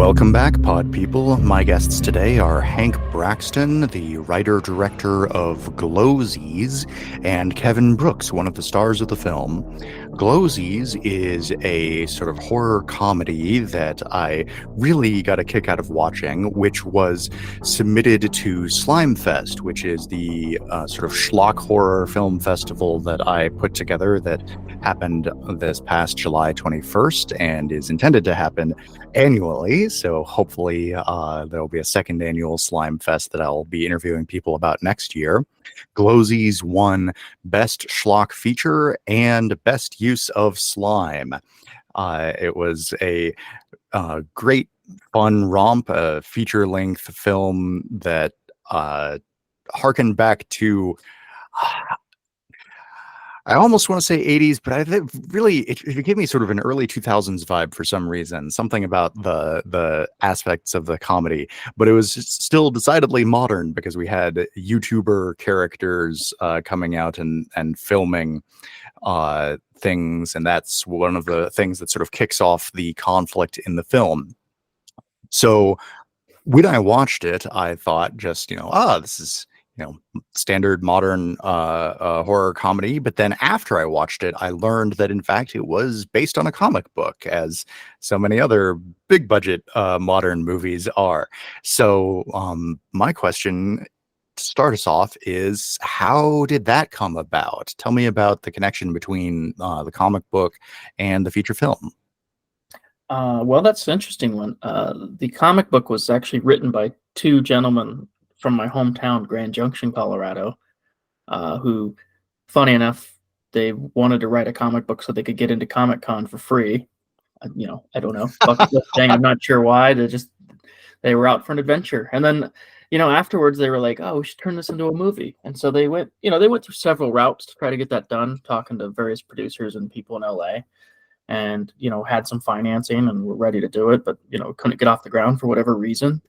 Welcome back, Pod People. My guests today are Hank Braxtan, the writer-director of Glowzies, and Kevin Brooks, one of the stars of the film. Glowzies is a sort of horror comedy that I really got a kick out of watching, which was submitted to SlimeFest, which is the sort of Schlock horror film festival that I put together that happened this past July 21st and is intended to happen annually. So hopefully there'll be a second annual Slime Fest that I'll be interviewing people about next year. Glowzies won Best Schlock Feature and Best Use of Slime. It was a great, fun romp, a feature-length film that harkened back to I almost want to say 80s, but I think really it gave me sort of an early 2000s vibe for some reason. Something about the aspects of the comedy, but it was still decidedly modern because we had YouTuber characters coming out and filming things, and that's one of the things that sort of kicks off the conflict in the film. So when I watched it, I thought just, this is, standard modern horror comedy. But then after I watched it, I learned that in fact it was based on a comic book, as so many other big budget modern movies are. So my question to start us off is, how did that come about? Tell me about the connection between the comic book and the feature film. Well, that's an interesting one. The comic book was actually written by two gentlemen from my hometown, Grand Junction, Colorado, who, funny enough, they wanted to write a comic book so they could get into Comic-Con for free. I don't know. Bucket list thing, I'm not sure why. They were out for an adventure. And then, afterwards they were like, oh, we should turn this into a movie. And so they went through several routes to try to get that done, talking to various producers and people in LA. And had some financing and were ready to do it, but couldn't get off the ground for whatever reason.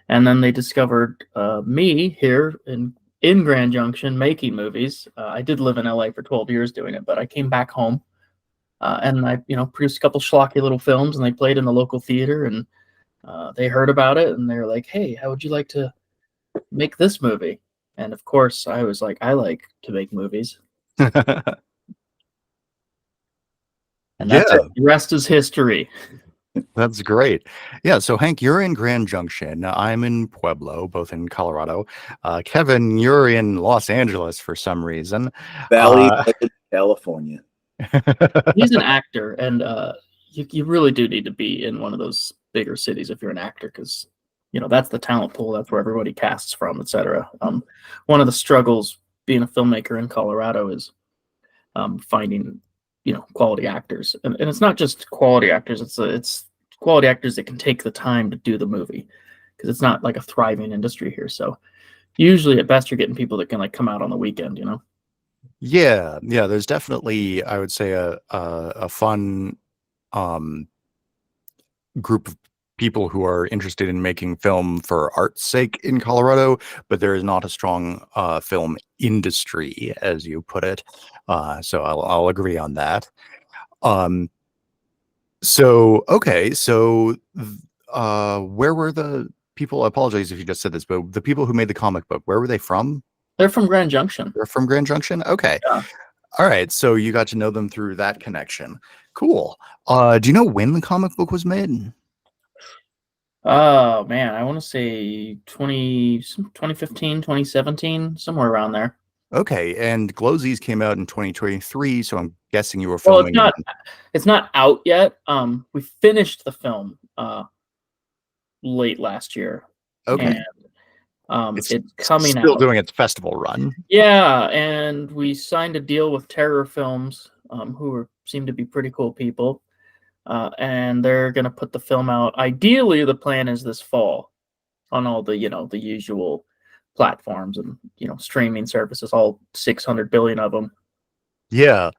And then they discovered me here in Grand Junction making movies. I did live in LA for 12 years doing it, but I came back home and I produced a couple schlocky little films, and they played in the local theater, and they heard about it, and they were like, hey, how would you like to make this movie? And of course I was like, I like to make movies. And that's it. The rest is history. That's great. Yeah, so Hank, you're in Grand Junction. I'm in Pueblo, both in Colorado. Kevin, you're in Los Angeles for some reason. Valley, California. He's an actor, and you really do need to be in one of those bigger cities if you're an actor, because that's the talent pool. That's where everybody casts from, etc. One of the struggles being a filmmaker in Colorado is finding quality actors, and it's not just quality actors, it's quality actors that can take the time to do the movie, because it's not like a thriving industry here. So usually at best you're getting people that can come out on the weekend. Yeah, there's definitely, I would say, a fun group of people who are interested in making film for art's sake in Colorado, but there is not a strong film industry, as you put it. So I'll agree on that. So where were the people? I apologize if you just said this, but the people who made the comic book, where were they from? They're from Grand Junction. They're from Grand Junction? Okay. Yeah. All right. So you got to know them through that connection. Cool. Do you know when the comic book was made? Oh man, I want to say 2015, 2017, somewhere around there. Okay, and Glowzies came out in 2023, so I'm guessing you were filming. Well, it's not out yet. We finished the film late last year. Okay. And it's coming out. Still doing its festival run. Yeah, and we signed a deal with Terror Films, who seem to be pretty cool people. And they're going to put the film out. Ideally, the plan is this fall on all the, the usual platforms and, streaming services, all 600 billion of them. Yeah.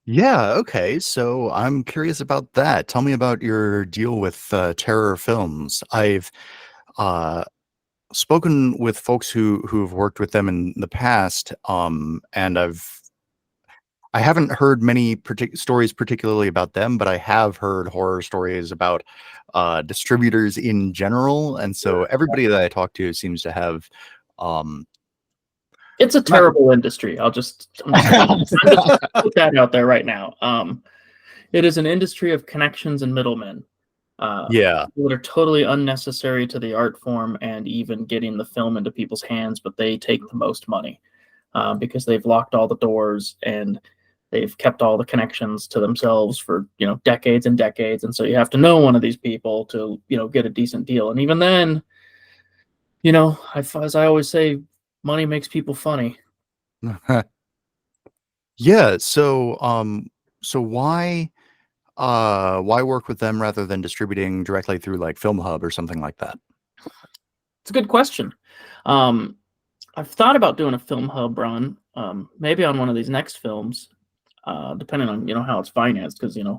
Okay. So I'm curious about that. Tell me about your deal with Terror Films. I've spoken with folks who've worked with them in the past, and I haven't heard many stories particularly about them, but I have heard horror stories about distributors in general, and so everybody that I talk to seems to have. It's a Not- terrible industry. I'm just put that out there right now. It is an industry of connections and middlemen. Yeah, That are totally unnecessary to the art form and even getting the film into people's hands, but they take the most money because they've locked all the doors and they've kept all the connections to themselves for decades and decades. And so you have to know one of these people to get a decent deal. And even then, as I always say, money makes people funny. yeah. So why work with them rather than distributing directly through like Film Hub or something like that? It's a good question. I've thought about doing a Film Hub run, maybe on one of these next films, depending on how it's financed. Because I'm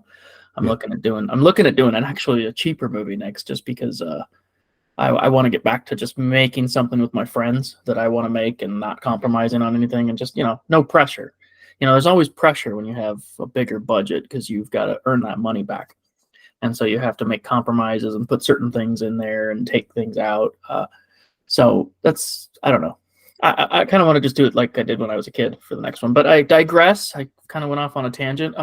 looking at doing an actually a cheaper movie next, just because I want to get back to just making something with my friends that I want to make and not compromising on anything, and just no pressure. There's always pressure when you have a bigger budget because you've got to earn that money back. And so you have to make compromises and put certain things in there and take things out. So that's, I don't know. I kind of want to just do it like I did when I was a kid for the next one. But I digress. I kind of went off on a tangent.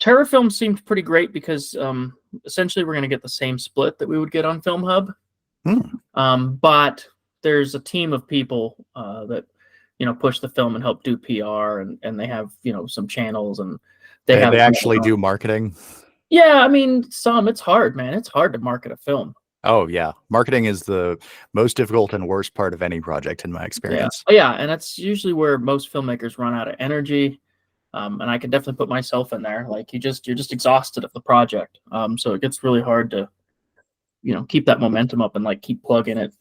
Terror film seemed pretty great because essentially we're going to get the same split that we would get on Film Hub. But there's a team of people that push the film and help do PR, and they have some channels, and they actually do marketing. Yeah, I mean, it's hard, man. It's hard to market a film. Oh yeah, marketing is the most difficult and worst part of any project in my experience. Yeah, and that's usually where most filmmakers run out of energy. And I can definitely put myself in there. Like you're just exhausted of the project. So it gets really hard to keep that momentum up and like keep plugging it.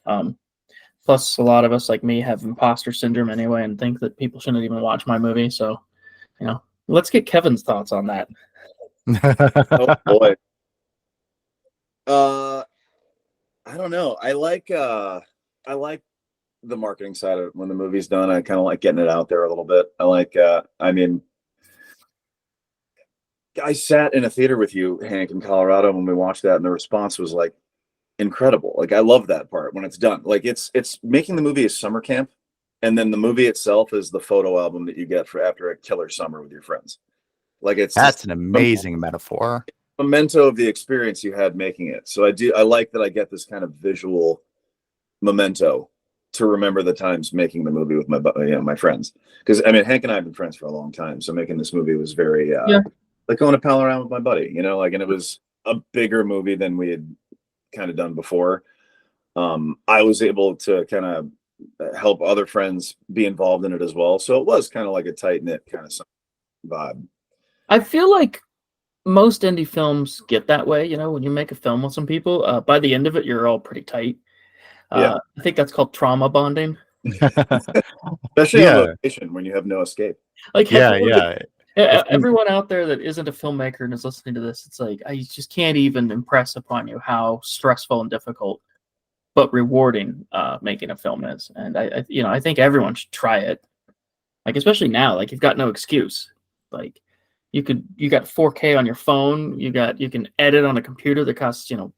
Plus, a lot of us, like me, have imposter syndrome anyway and think that people shouldn't even watch my movie. So, let's get Kevin's thoughts on that. Oh boy. I don't know. I like the marketing side of it. When the movie's done, I kind of like getting it out there a little bit. I like I sat in a theater with you, Hank, in Colorado when we watched that, and the response was like incredible. Like I love that part when it's done. Like it's making the movie a summer camp, and then the movie itself is the photo album that you get for after a killer summer with your friends. Like that's an amazing metaphor. Memento of the experience you had making it. So I like that I get this kind of visual memento to remember the times making the movie with my friends. Because I mean, Hank and I have been friends for a long time, so making this movie was very like going to pal around with my buddy, and it was a bigger movie than we had kind of done before. I was able to kind of help other friends be involved in it as well, so it was kind of like a tight-knit kind of vibe. I feel like most indie films get that way. When you make a film with some people, by the end of it, you're all pretty tight. I think that's called trauma bonding. Especially on location when you have no escape. Like everyone out there that isn't a filmmaker and is listening to this, it's like I just can't even impress upon you how stressful and difficult but rewarding making a film is. And I think everyone should try it. Like especially now, like you've got no excuse. Like you got 4K on your phone. You can edit on a computer that costs a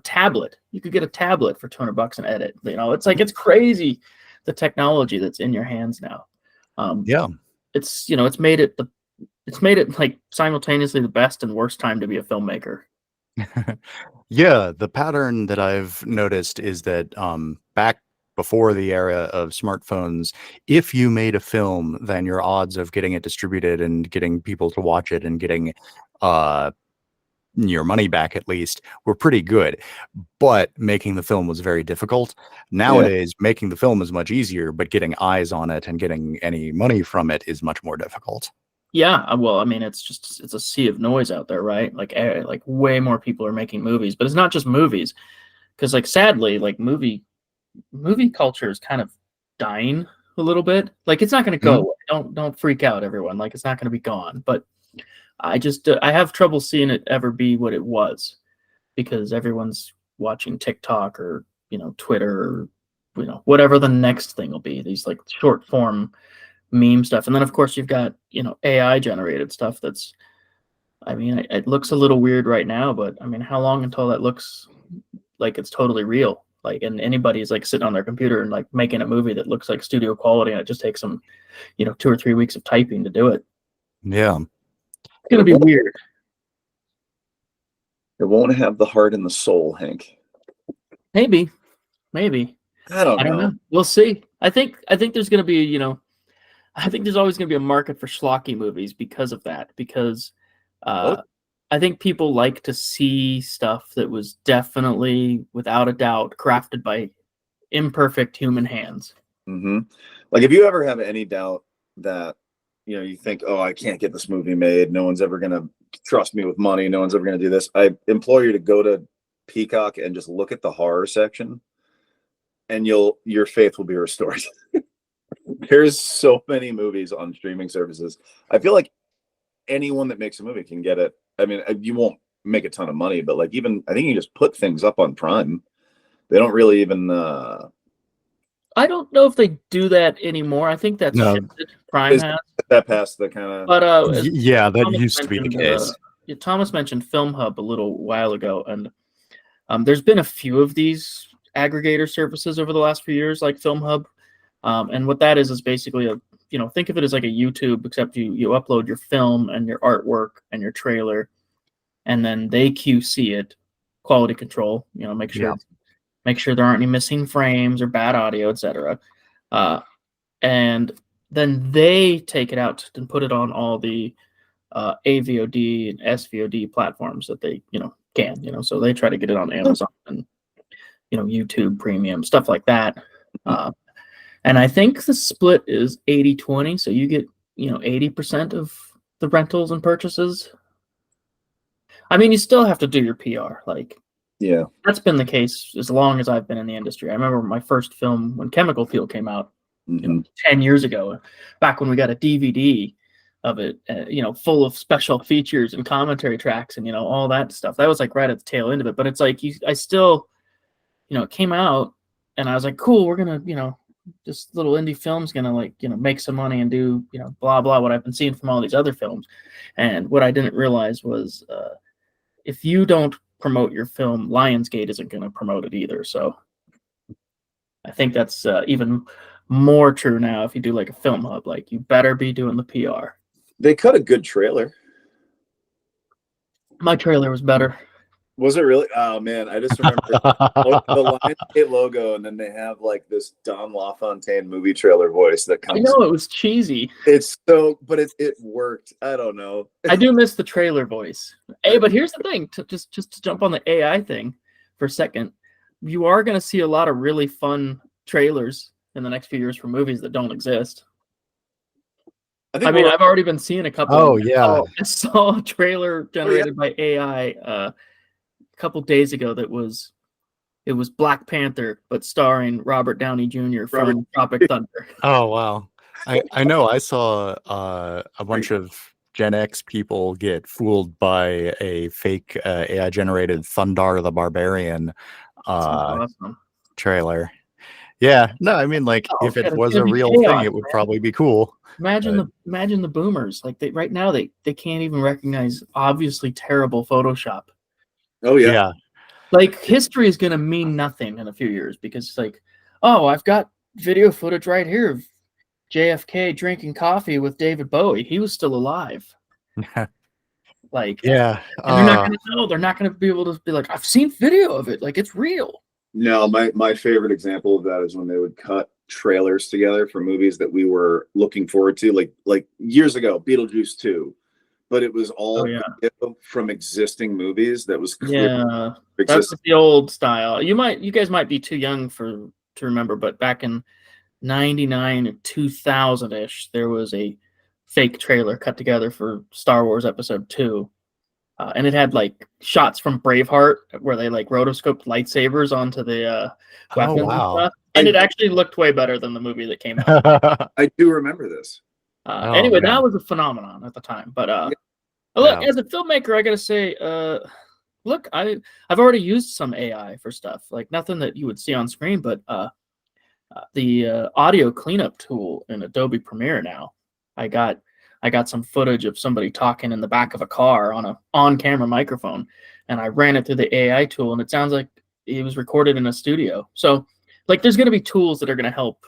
tablet. You could get a tablet for $200 and edit. It's like it's crazy the technology that's in your hands now. It's made it like simultaneously the best and worst time to be a filmmaker. Yeah, the pattern that I've noticed is that back before the era of smartphones, if you made a film, then your odds of getting it distributed and getting people to watch it and getting your money back at least were pretty good. But making the film was very difficult. Nowadays, making the film is much easier, but getting eyes on it and getting any money from it is much more difficult. Yeah, well, I mean, it's a sea of noise out there, right? Like way more people are making movies, but it's not just movies, because like sadly, like movie culture is kind of dying a little bit. Like it's not going to go away. Don't freak out, everyone. Like it's not going to be gone. But I have trouble seeing it ever be what it was, because everyone's watching TikTok or Twitter or whatever the next thing will be. These like short form meme stuff. And then of course you've got, AI generated stuff that's, I mean, it looks a little weird right now, but I mean, how long until that looks like it's totally real? Like, and anybody's like sitting on their computer and like making a movie that looks like studio quality, and it just takes them, 2 or 3 weeks of typing to do it. Yeah. It's gonna be weird. It won't have the heart and the soul, Hank. Maybe. I don't know. We'll see. I think there's gonna be, I think there's always gonna be a market for schlocky movies because of that. Because I think people like to see stuff that was definitely, without a doubt, crafted by imperfect human hands. Mm-hmm. Like, if you ever have any doubt that, you think, oh, I can't get this movie made, no one's ever going to trust me with money, no one's ever going to do this, I implore you to go to Peacock and just look at the horror section, and your faith will be restored. There's so many movies on streaming services. I feel like anyone that makes a movie can get it. I mean, you won't make a ton of money, but like, even I think you just put things up on Prime. They don't really even I don't know if they do that anymore. I think that's shifted. Prime has that past the kind of. But that Thomas used to be the case. Thomas mentioned Film Hub a little while ago, and there's been a few of these aggregator services over the last few years, like Film Hub, and what that is basically think of it as like a YouTube, except you upload your film and your artwork and your trailer, and then they QC it, quality control, make sure there aren't any missing frames or bad audio, etc. And then they take it out and put it on all the AVOD and SVOD platforms that they can. So they try to get it on Amazon and YouTube Premium, stuff like that. And I think the split is 80-20, so you get 80% of the rentals and purchases. I mean, you still have to do your PR, that's been the case as long as I've been in the industry. I remember my first film when Chemical Peel came out 10 years ago, back when we got a DVD of it, full of special features and commentary tracks and all that stuff. That was like right at the tail end of it. But it's like I still, it came out and I was like, cool, we're gonna, this little indie film's gonna make some money and do blah blah what I've been seeing from all these other films. And what I didn't realize was if you don't promote your film, Lionsgate isn't going to promote it either. So I think that's even more true now. If you do like a Film Hub, you better be doing the PR. They cut a good trailer. My trailer was better. Was it really? Oh man, I just remember the Lionsgate logo, and then they have like this Don LaFontaine movie trailer voice that comes. I know it was cheesy. It's so, but it worked. I don't know. I do miss the trailer voice. Hey, but here's the thing: just to jump on the AI thing for a second, you are going to see a lot of really fun trailers in the next few years for movies that don't exist. I mean, I've already been seeing a couple. Oh yeah, I saw a trailer generated by AI. Couple days ago it was Black Panther but starring Robert Downey Jr. from Tropic Thunder. Oh wow. I know I saw a bunch of Gen X people get fooled by a fake AI generated Thundar the Barbarian awesome. trailer. Yeah, no, I mean if it was a real thing, it would probably be cool. Imagine the boomers, right now they can't even recognize obviously terrible Photoshop. Oh yeah. History is going to mean nothing in a few years because I've got video footage right here of JFK drinking coffee with David Bowie. He was still alive. Yeah. And they're not going to know. They're not going to be able to be like, I've seen video of it. It's real. No, my favorite example of that is when they would cut trailers together for movies that we were looking forward to, like years ago, Beetlejuice 2. But it was all from existing movies. That was that's the old style. You guys might be too young to remember, but back in 99 or 2000-ish, there was a fake trailer cut together for Star Wars Episode 2, and it had shots from Braveheart where they rotoscoped lightsabers onto the weapons and stuff, and it actually looked way better than the movie that came out. I do remember this. Anyway, that was a phenomenon at the time. But look, as a filmmaker, I gotta say, look, I've already used some AI for stuff, nothing that you would see on screen, but the audio cleanup tool in Adobe Premiere now. I got some footage of somebody talking in the back of a car on a on-camera microphone, and I ran it through the AI tool, and it sounds like it was recorded in a studio. So, like, there's going to be tools that are going to help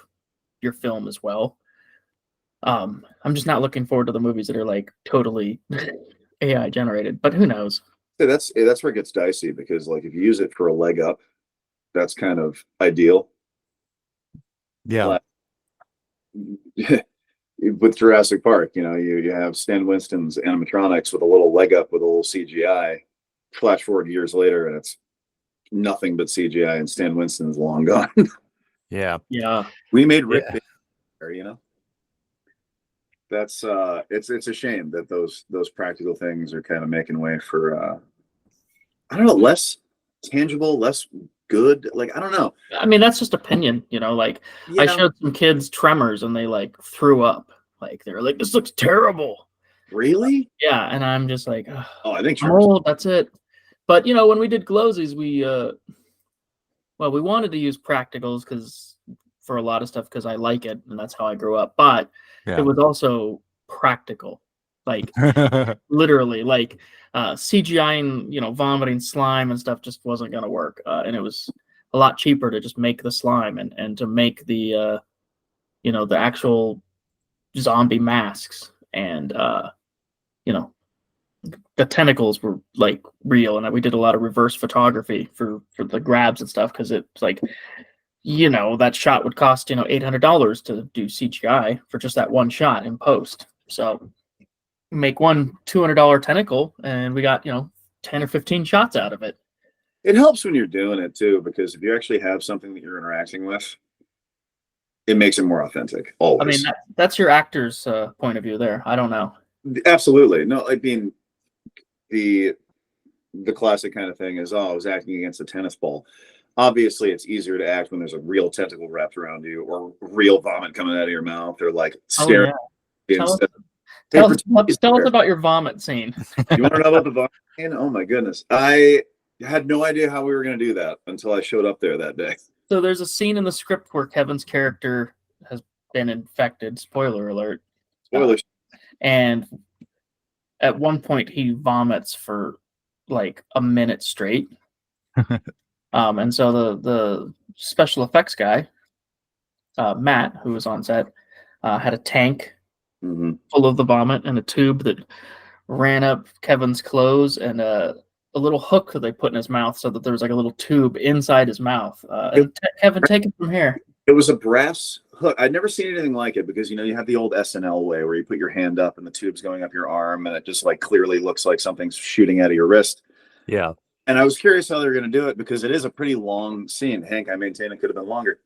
your film as well. I'm just not looking forward to the movies that are like totally AI generated, but who knows? Yeah, that's where it gets dicey, because like if you use it for a leg up, that's kind of ideal. Yeah. Like, with Jurassic Park, you have Stan Winston's animatronics with a little leg up with a little CGI. Flash forward years later, and it's nothing but CGI, and Stan Winston's long gone. Yeah. We made Rick there, That's it's a shame that those practical things are kind of making way for I don't know, less tangible, less good. Like, I don't know. I mean, that's just opinion, like I showed some kids Tremors and they like threw up. Like they were like, this looks terrible. Really? Yeah, and I'm just like, oh, I think I'm old, that's it. But when we did Glowzies, we wanted to use practicals for a lot of stuff because I like it and that's how I grew up. But it was also practical, like literally, like CGI and vomiting slime and stuff just wasn't gonna work, and it was a lot cheaper to just make the slime and to make the the actual zombie masks, and the tentacles were like real, and we did a lot of reverse photography for the grabs and stuff because it's like that shot would cost $800 to do CGI for just that one shot in post. So make one $200 tentacle, and we got 10 or 15 shots out of it. It helps when you're doing it too, because if you actually have something that you're interacting with, it makes it more authentic. Always. I mean, that's your actor's point of view there. I don't know. Absolutely. No, I mean, the classic kind of thing is, I was acting against a tennis ball. Obviously, it's easier to act when there's a real tentacle wrapped around you, or real vomit coming out of your mouth, or like staring. Tell us about your vomit scene. You want to know about the vomit scene? Oh my goodness. I had no idea how we were going to do that until I showed up there that day. So there's a scene in the script where Kevin's character has been infected. Spoiler alert. Spoilers. And at one point he vomits for like a minute straight. And so the special effects guy, Matt, who was on set, had a tank full of the vomit and a tube that ran up Kevin's clothes, and a little hook that they put in his mouth so that there was like a little tube inside his mouth. Kevin, take it from here. It was a brass hook. I'd never seen anything like it, because you have the old SNL way where you put your hand up and the tube's going up your arm, and it just like clearly looks like something's shooting out of your wrist. Yeah. And I was curious how they were going to do it, because it is a pretty long scene. Hank, I maintain it could have been longer.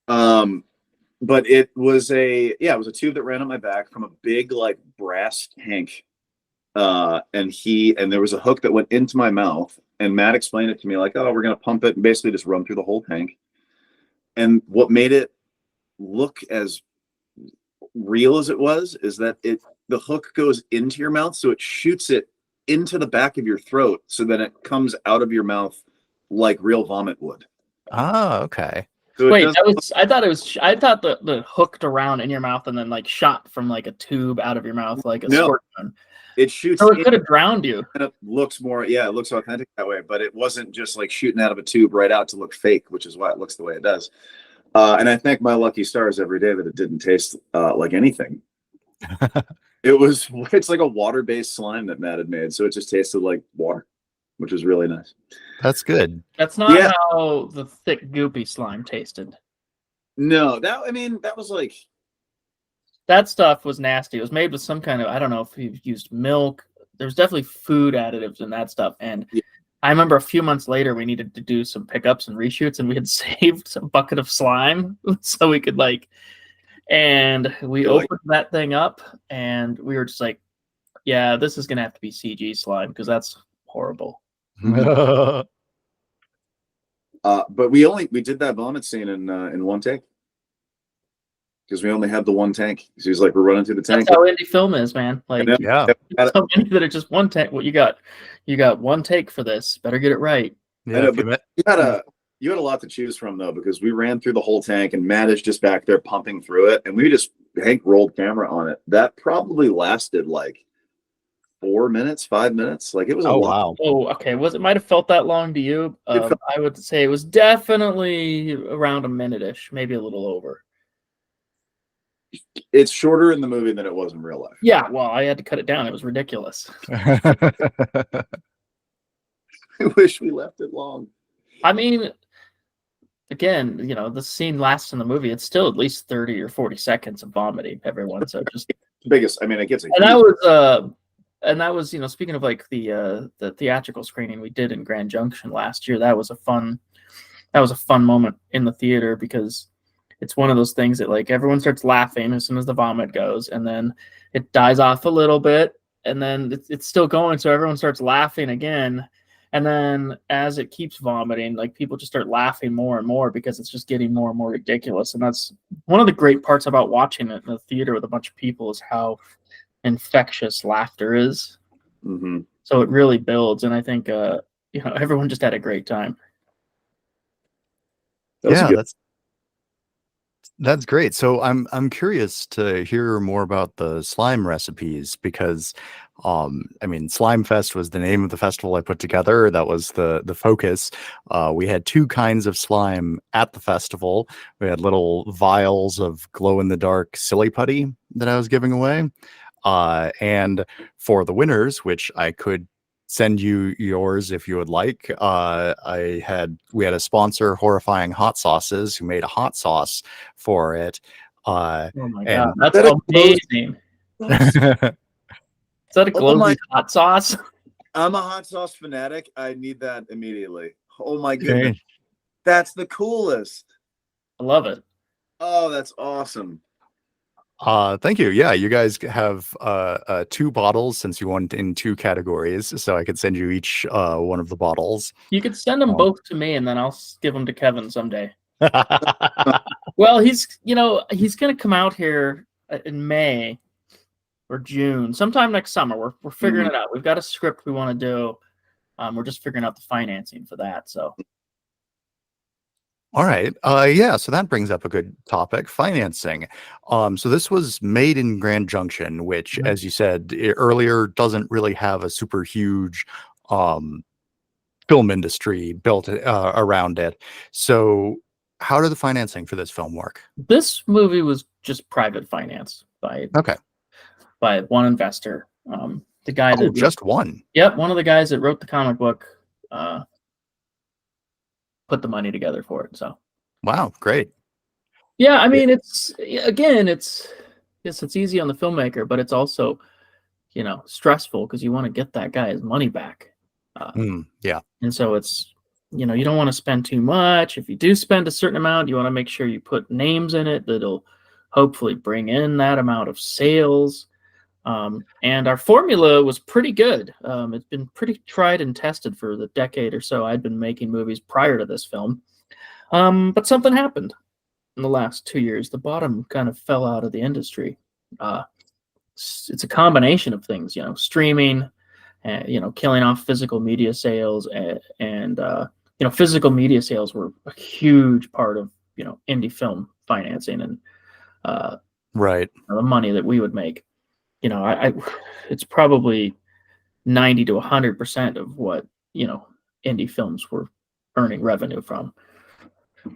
But it was a tube that ran on my back from a big like brass tank. And there was a hook that went into my mouth, and Matt explained it to me like, we're going to pump it and basically just run through the whole tank. And what made it look as real as it was is that the hook goes into your mouth, so it shoots it into the back of your throat, so then it comes out of your mouth like real vomit would. Oh, okay. So wait, I thought the hooked around in your mouth and then like shot from like a tube out of your mouth like a squirt gun. It shoots. So it could have drowned you. And it looks more, it looks authentic that way, but it wasn't just like shooting out of a tube right out to look fake, which is why it looks the way it does. And I thank my lucky stars every day that it didn't taste like anything. It's like a water-based slime that Matt had made, so it just tasted like water, which was really nice. That's good. That's not how the thick, goopy slime tasted. No, that was like... That stuff was nasty. It was made with some kind of, I don't know if you used milk. There's definitely food additives in that stuff. And I remember a few months later, we needed to do some pickups and reshoots, and we had saved a bucket of slime so we could and we opened that thing up, and we were just like, yeah, this is going to have to be CG slime because that's horrible. But we did that vomit scene in one take, because we only had the one tank. So he's like, we're running through the tank. That's how indie film is, man. Like, so many that are just one take. Well, you got one take for this. Better get it right. Yeah, but You had a lot to choose from though, because we ran through the whole tank and Matt is just back there pumping through it, and Hank rolled camera on it. That probably lasted like 4 minutes, 5 minutes. Like it was a lot. Wow. Oh, okay. It might have felt that long to you. I would say it was definitely around a minute-ish, maybe a little over. It's shorter in the movie than it was in real life. Yeah, well, I had to cut it down. It was ridiculous. I wish we left it long. I mean, again, the scene lasts in the movie. It's still at least 30 or 40 seconds of vomiting, everyone. So just biggest. I mean, it gets. And that was, speaking of like the theatrical screening we did in Grand Junction last year. That was a fun moment in the theater, because it's one of those things that like everyone starts laughing as soon as the vomit goes, and then it dies off a little bit, and then it's still going, so everyone starts laughing again, and then as it keeps vomiting, like people just start laughing more and more because it's just getting more and more ridiculous. And that's one of the great parts about watching it in the theater with a bunch of people, is how infectious laughter is. Mm-hmm. So it really builds, and I think everyone just had a great time. That's great. So I'm curious to hear more about the slime recipes, because I mean, SlimeFest was the name of the festival I put together. That was the focus. We had 2 kinds of slime at the festival. We had little vials of glow-in-the-dark silly putty that I was giving away. And for the winners, which I could send you yours if you would like, we had a sponsor, Horrifying Hot Sauces, who made a hot sauce for it. Oh my god, that's amazing! Is that a Glowzies hot sauce? I'm a hot sauce fanatic. I need that immediately. Oh my goodness, that's the coolest! I love it. Oh, that's awesome. Thank you. Yeah, you guys have 2 bottles, since you won in 2 categories, so I could send you each one of the bottles. You could send them both to me, and then I'll give them to Kevin someday. Well, he's going to come out here in May or June, sometime next summer. We're figuring it out. We've got a script we want to do. We're just figuring out the financing for that. So. All right. Yeah, so that brings up a good topic, financing. So this was made in Grand Junction, which, as you said earlier, doesn't really have a super huge film industry built around it. So how did the financing for this film work? This movie was just private finance by one investor. The guy that just one. Yep, one of the guys that wrote the comic book put the money together for it. So wow, great. Yeah, I mean, it's easy on the filmmaker, but it's also stressful, because you want to get that guy his money back. Yeah, and so it's you don't want to spend too much. If you do spend a certain amount, you want to make sure you put names in it that'll hopefully bring in that amount of sales. And our formula was pretty good. It's been pretty tried and tested for the decade or so I'd been making movies prior to this film. But something happened in the last 2 years. The bottom kind of fell out of the industry. It's a combination of things, streaming, killing off physical media sales, and physical media sales were a huge part of, indie film financing, and right, the money that we would make. It's probably 90 to 100% of what indie films were earning revenue from.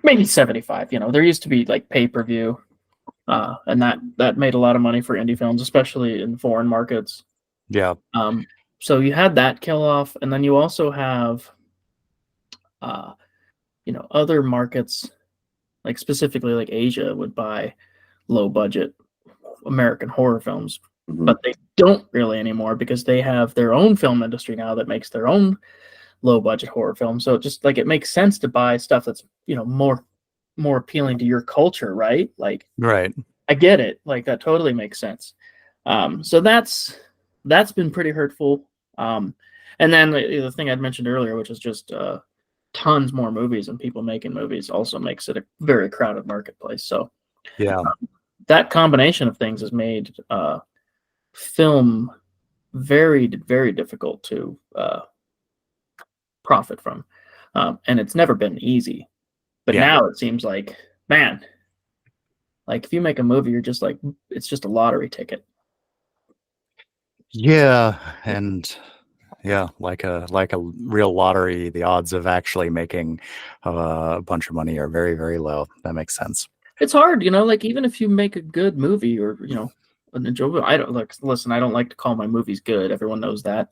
Maybe 75. There used to be like pay-per-view, and that made a lot of money for indie films, especially in foreign markets. Yeah. So you had that kill off, and then you also have other markets, like specifically like Asia, would buy low budget American horror films. But they don't really anymore, because they have their own film industry now that makes their own low budget horror films. So just like it makes sense to buy stuff that's more appealing to your culture, right? Like, right. I get it. Like, that totally makes sense. So that's been pretty hurtful. And then the thing I'd mentioned earlier, which is just tons more movies and people making movies, also makes it a very crowded marketplace. So yeah, that combination of things has made film very, very difficult to profit from, and it's never been easy. But Yeah. now it seems like, man, like if you make a movie, you're just like, it's just a lottery ticket. Yeah, and yeah, like a real lottery, the odds of actually making a bunch of money are very, very low. That makes sense. It's hard, like even if you make a good movie or, an enjoyable, I don't like, listen, I don't like to call my movies good. Everyone knows that.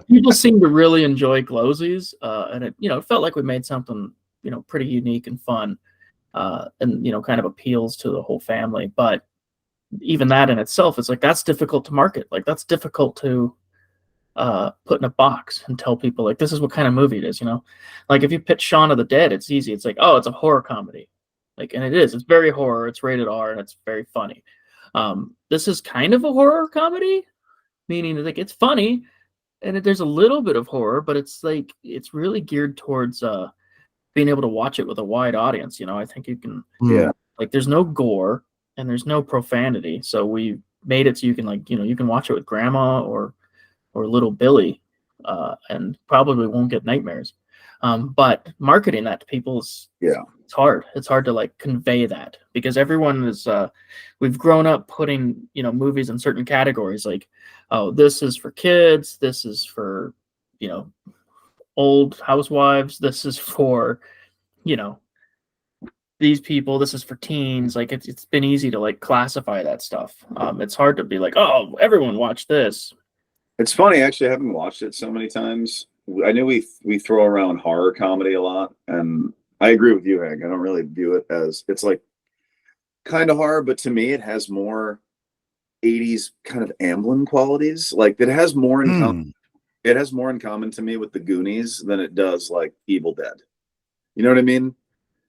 People seem to really enjoy Glowzies, and it felt like we made something, pretty unique and fun, and kind of appeals to the whole family. But even that in itself is like, that's difficult to market. Like that's difficult to put in a box and tell people like, this is what kind of movie it is. Like if you pitch Shaun of the Dead, it's easy. It's like, oh, it's a horror comedy, like, and it is. It's very horror. It's rated R, and it's very funny. This is kind of a horror comedy, meaning like it's funny, and there's a little bit of horror, but it's like it's really geared towards being able to watch it with a wide audience. I think you can. Yeah. Like there's no gore and there's no profanity, so we made it so you can you can watch it with grandma or little Billy, and probably won't get nightmares. But marketing that to people is it's hard. It's hard to like convey that because everyone is we've grown up putting movies in certain categories like, oh, this is for kids, this is for old housewives, this is for these people, this is for teens. Like it's been easy to like classify that stuff. It's hard to be like, oh, everyone watch this. It's funny, actually, I haven't watched it so many times. I knew we throw around horror comedy a lot, and I agree with you, Hank. I don't really view it as it's like kind of horror, but to me, it has more 80s kind of Amblin qualities. Like it has more in common. It has more in common to me with the Goonies than it does like Evil Dead. You know what I mean?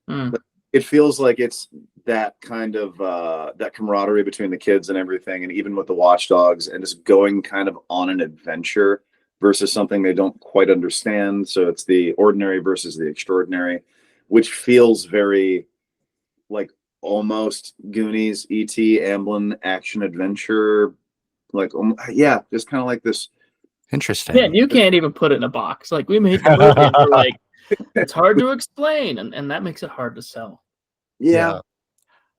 Like, it feels like it's that kind of that camaraderie between the kids and everything, and even with the watchdogs, and just going kind of on an adventure versus something they don't quite understand. So it's the ordinary versus the extraordinary, which feels very like almost Goonies, E.T., Amblin, action adventure. Like, yeah, just kind of like this. Interesting. Man, you can't even put it in a box. Like we made the movie and we're like, it's hard to explain, and that makes it hard to sell. Yeah.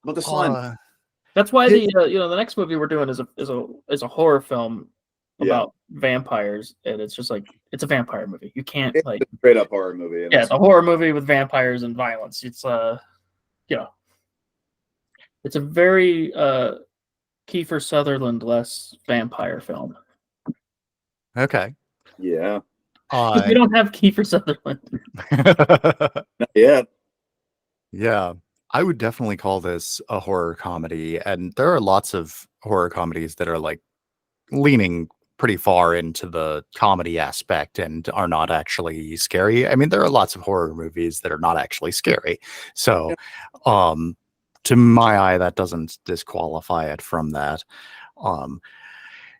But the slime. That's why the next movie we're doing is a horror film about vampires, and it's just like it's a vampire movie. You can't it's like a straight up horror movie. Yeah, it's a horror movie with vampires and violence. It's it's a very Kiefer Sutherland-less vampire film. Okay. Yeah. We don't have Kiefer Sutherland. Not yet. Yeah. I would definitely call this a horror comedy, and there are lots of horror comedies that are like leaning pretty far into the comedy aspect and are not actually scary. I mean, there are lots of horror movies that are not actually scary. So, to my eye, that doesn't disqualify it from that.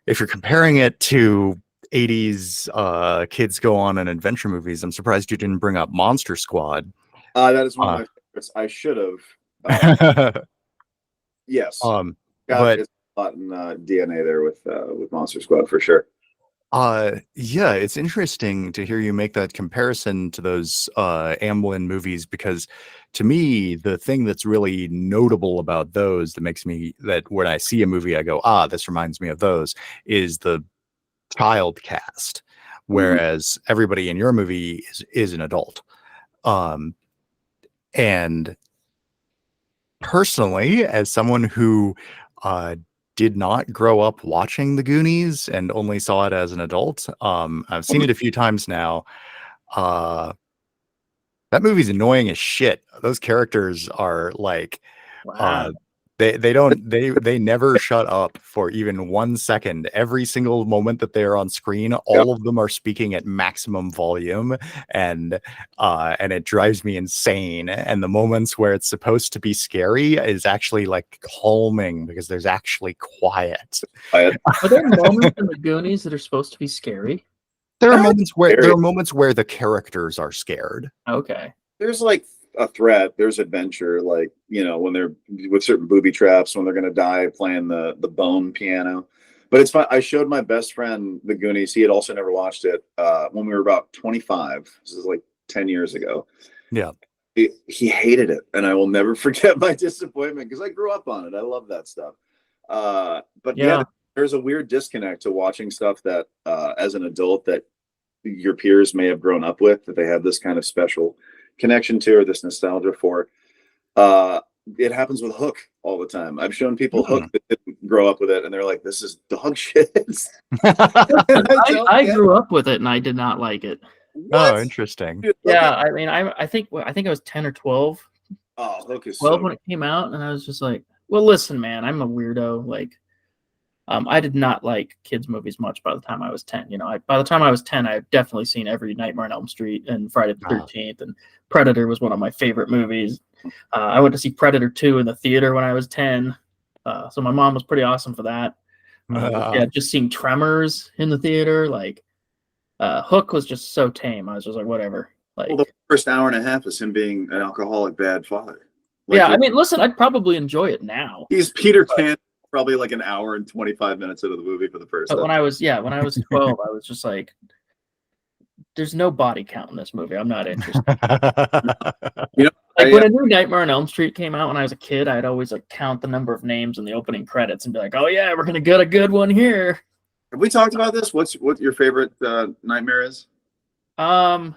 If you're comparing it to 80s kids go on an adventure movies, I'm surprised you didn't bring up Monster Squad. That is one of my favorites. I should have. Yes. But it's a lot in DNA there with Monster Squad for sure. Yeah, it's interesting to hear you make that comparison to those Amblin movies, because to me, the thing that's really notable about those that makes me that when I see a movie, I go, this reminds me of those, is the child cast, whereas everybody in your movie is an adult. And personally, as someone who did not grow up watching the Goonies and only saw it as an adult, I've seen it a few times now. That movie's annoying as shit. Those characters are like, Wow. they never shut up for even 1 second. Every single moment that they're on screen, all of them are speaking at maximum volume, and it drives me insane. And the moments where it's supposed to be scary is actually like calming because there's actually quiet. Are there moments in the Goonies that are supposed to be scary? There are moments where the characters are scared. Okay. There's like a threat, there's adventure, like, when they're with certain booby traps, when they're going to die playing the bone piano. But it's fun. I showed my best friend the Goonies. He had also never watched it when we were about 25. This is like 10 years ago. Yeah. he hated it, and I will never forget my disappointment because I grew up on it. I love that stuff. But yeah, there's a weird disconnect to watching stuff that as an adult that your peers may have grown up with, that they have this kind of special connection to or this nostalgia for. It happens with Hook all the time. I've shown people Hook that didn't grow up with it, and they're like, "This is dog shit." I grew up with it, and I did not like it. What? Oh, interesting. Yeah, I mean, I think I was 10 or 12. Oh, Hook is 12 when it came out, and I was just like, "Well, listen, man, I'm a weirdo." Like, I did not like kids' movies much by the time I was 10. You know, by the time I was 10, I had definitely seen every Nightmare on Elm Street and Friday the 13th, and Predator was one of my favorite movies. I went to see Predator 2 in the theater when I was 10, so my mom was pretty awesome for that. Yeah, just seeing Tremors in the theater, like Hook was just so tame. I was just like, whatever. Like, well, the first hour and a half is him being an alcoholic bad father. Like, yeah, I mean, listen, I'd probably enjoy it now. He's Peter Pan, probably like an hour and 25 minutes into the movie for the first. But when I was 12, I was just like, there's no body count in this movie. I'm not interested. You know, like when a new Nightmare on Elm Street came out when I was a kid, I'd always like count the number of names in the opening credits and be like, "Oh yeah, we're gonna get a good one here." Have we talked about this? What your favorite Nightmare is? I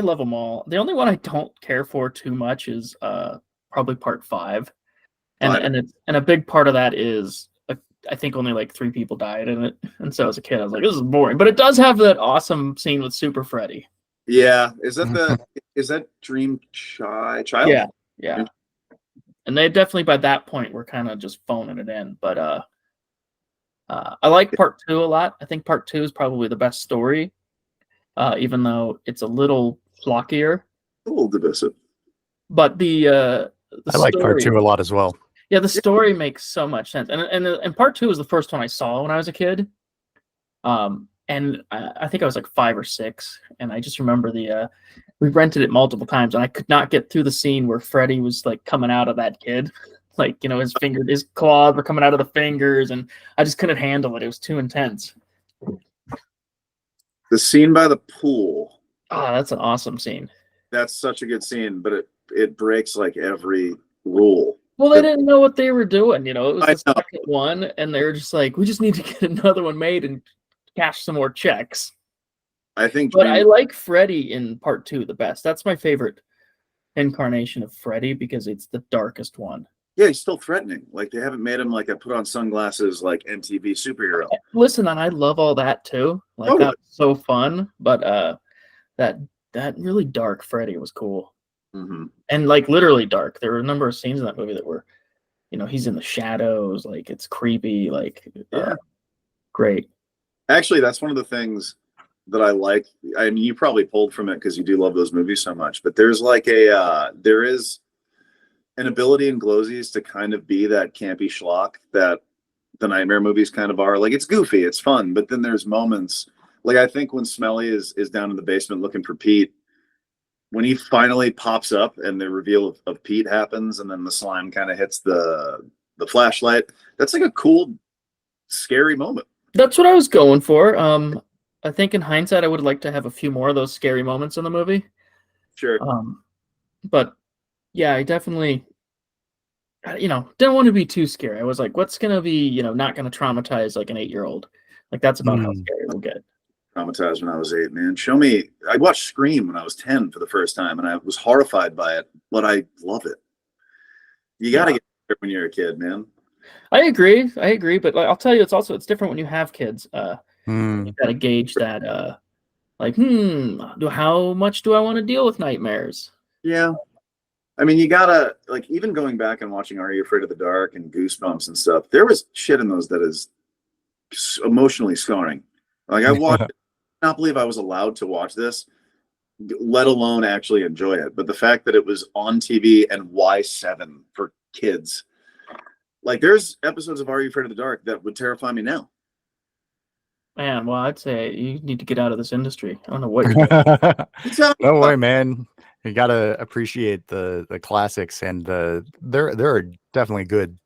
love them all. The only one I don't care for too much is probably part 5, and a big part of that is I think only like 3 people died in it, and so as a kid I was like, this is boring. But it does have that awesome scene with Super Freddy. Yeah, is that Dream Child? Yeah. And they definitely by that point were kind of just phoning it in. But I like part 2 a lot. I think part 2 is probably the best story, even though it's a little flockier, a little divisive. But I like part 2 a lot as well. Yeah, the story makes so much sense, and part 2 was the first one I saw when I was a kid, and I think I was like 5 or 6, and I just remember we rented it multiple times, and I could not get through the scene where Freddy was like coming out of that kid, like his claws were coming out of the fingers, and I just couldn't handle it. It was too intense. The scene by the pool. Oh, that's an awesome scene. That's such a good scene, but it breaks like every rule. Well, they didn't know what they were doing. It was the second one, and they were just like, we just need to get another one made and cash some more checks. I think, but I like Freddy in part 2 the best. That's my favorite incarnation of Freddy because it's the darkest one. Yeah, he's still threatening. Like they haven't made him like a put on sunglasses like MTV superhero. Listen, and I love all that too. Like that was so fun. But that really dark Freddy was cool. Mm-hmm. And like literally dark. There were a number of scenes in that movie that were, he's in the shadows, like it's creepy, like great. Actually, that's one of the things that I like. I mean, you probably pulled from it because you do love those movies so much, but there's like there is an ability in Glowzies to kind of be that campy schlock that the Nightmare movies kind of are. Like it's goofy, it's fun, but then there's moments like I think when Smelly is down in the basement looking for Pete, when he finally pops up and the reveal of Pete happens, and then the slime kind of hits the flashlight, that's like a cool, scary moment. That's what I was going for. I think in hindsight, I would like to have a few more of those scary moments in the movie. Sure. But yeah, I definitely, didn't want to be too scary. I was like, what's going to be, not going to traumatize like an 8-year-old? Like that's about how scary we'll get. Traumatized when I was 8, man. Show me. I watched Scream when I was 10 for the first time, and I was horrified by it, but I love it. You got to get there when you're a kid, man. I agree, but like, I'll tell you, it's different when you have kids. You got to gauge that. How much do I want to deal with nightmares? Yeah, I mean, you gotta like even going back and watching Are You Afraid of the Dark and Goosebumps and stuff. There was shit in those that is emotionally scarring. Like I watched. I cannot believe I was allowed to watch this, let alone actually enjoy it. But the fact that it was on TV and Y7 for kids, like there's episodes of Are You Afraid of the Dark that would terrify me now. Man, well, I'd say you need to get out of this industry. I don't know what you're doing. No way, man. You gotta appreciate the classics, and there are definitely good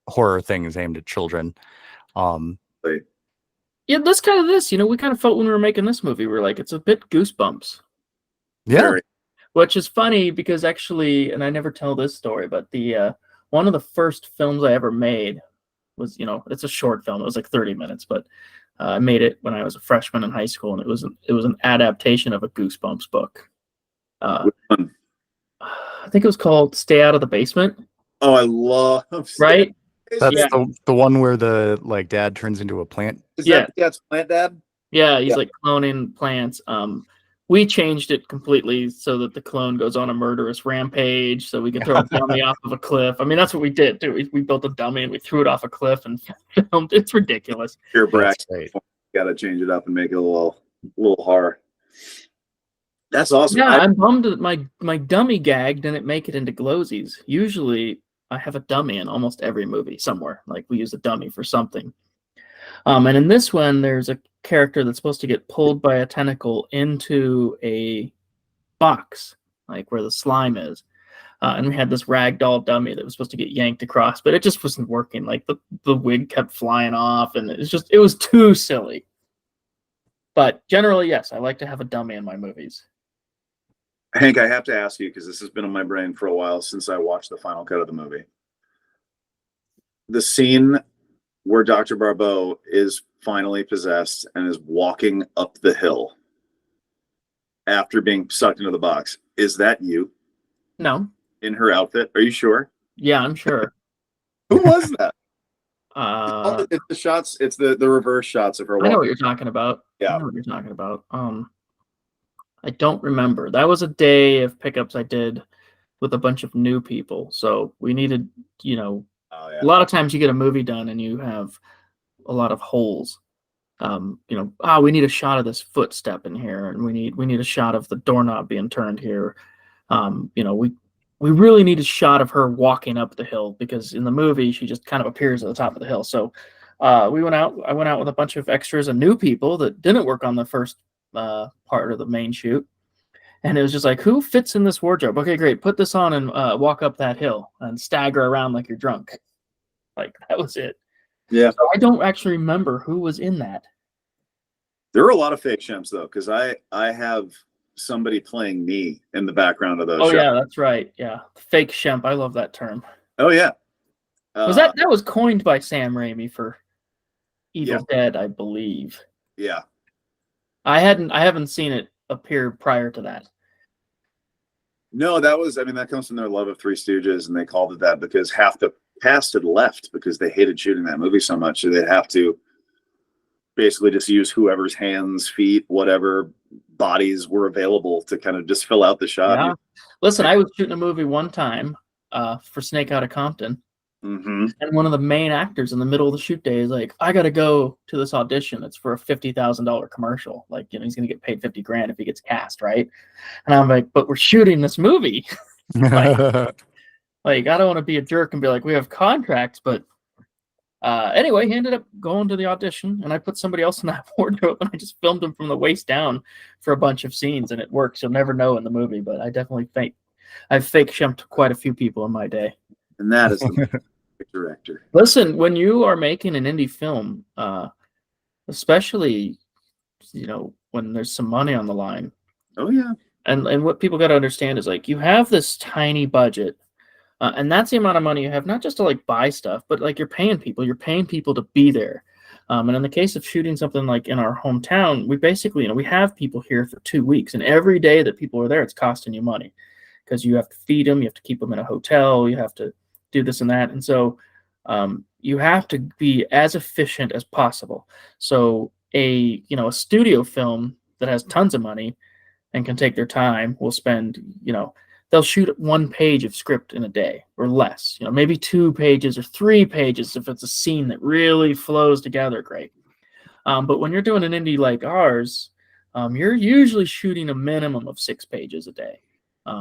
horror things aimed at children. Yeah, that's kind of this. We kind of felt when we were making this movie, we're like, it's a bit Goosebumps. Yeah. which is funny because actually, and I never tell this story, but the one of the first films I ever made was, it's a short film. It was like 30 minutes, but I made it when I was a freshman in high school, and it was an adaptation of a Goosebumps book. Which one? I think it was called "Stay Out of the Basement." Oh, I love Right? That's Yeah. the one where the dad turns into a plant. That's Plant Dad? Yeah, he's like cloning plants. We changed it completely so that the clone goes on a murderous rampage, so we can throw a dummy off of a cliff. I mean, that's what we did too. We built a dummy and we threw it off a cliff and filmed. It's ridiculous. Here, Braxtan, got to change it up and make it a little horror. That's awesome. Yeah, I'm bummed that my dummy gag didn't make it into Glowzies. Usually, I have a dummy in almost every movie somewhere. Like we use a dummy for something. And in this one, there's a character that's supposed to get pulled by a tentacle into a box, like where the slime is. And we had this ragdoll dummy that was supposed to get yanked across, but it just wasn't working. Like the wig kept flying off, and it was too silly. But generally, yes, I like to have a dummy in my movies. Hank, I have to ask you, because this has been on my brain for a while since I watched the final cut of the movie. The scene where Dr. Barbeau is finally possessed and is walking up the hill after being sucked into the box. Is that you? No. In her outfit? Are you sure? Yeah, I'm sure. Who was that? It's the shots. It's the reverse shots of her. I know what you're talking about. Yeah. I know what you're talking about. I don't remember. That was a day of pickups I did with a bunch of new people. So we needed, a lot of times you get a movie done and you have a lot of holes. We need a shot of this footstep in here, and we need a shot of the doorknob being turned here. We really need a shot of her walking up the hill, because in the movie she just kind of appears at the top of the hill. So I went out with a bunch of extras and new people that didn't work on the first part of the main shoot. And it was just like, who fits in this wardrobe? Okay, great. Put this on and walk up that hill and stagger around like you're drunk. Like, that was it. Yeah. So I don't actually remember who was in that. There are a lot of fake shemps, though, because I have somebody playing me in the background of those shows. Yeah, that's right. Yeah. Fake shemp. I love that term. Oh, yeah. That was coined by Sam Raimi for Evil Dead, I believe. Yeah. I haven't seen it appear prior to that. No, that comes from their love of Three Stooges, and they called it that because half the cast had left because they hated shooting that movie so much, so they'd have to basically just use whoever's hands, feet, whatever bodies were available to kind of just fill out the shot. Yeah. Listen, I was shooting a movie one time for Snake Out of Compton. Mm-hmm. And one of the main actors in the middle of the shoot day is like, I got to go to this audition. It's for a $50,000 commercial. Like, he's going to get paid $50,000 if he gets cast, right? And I'm like, but we're shooting this movie. Like, I don't want to be a jerk and be like, we have contracts. But anyway, he ended up going to the audition, and I put somebody else in that wardrobe, and I just filmed him from the waist down for a bunch of scenes, and it works. You'll never know in the movie, but I've fake shemped quite a few people in my day. And that is the director. Listen, when you are making an indie film, especially, when there's some money on the line. Oh, yeah. And what people got to understand is, like, you have this tiny budget, and that's the amount of money you have, not just to, like, buy stuff, but, like, you're paying people to be there. And in the case of shooting something like in our hometown, we basically, we have people here for 2 weeks, and every day that people are there, it's costing you money because you have to feed them, you have to keep them in a hotel, you have to do this and that. And so you have to be as efficient as possible. So a studio film that has tons of money and can take their time will spend, they'll shoot 1 page of script in a day or less, maybe 2 pages or 3 pages if it's a scene that really flows together great. But when you're doing an indie like ours, you're usually shooting a minimum of 6 pages a day.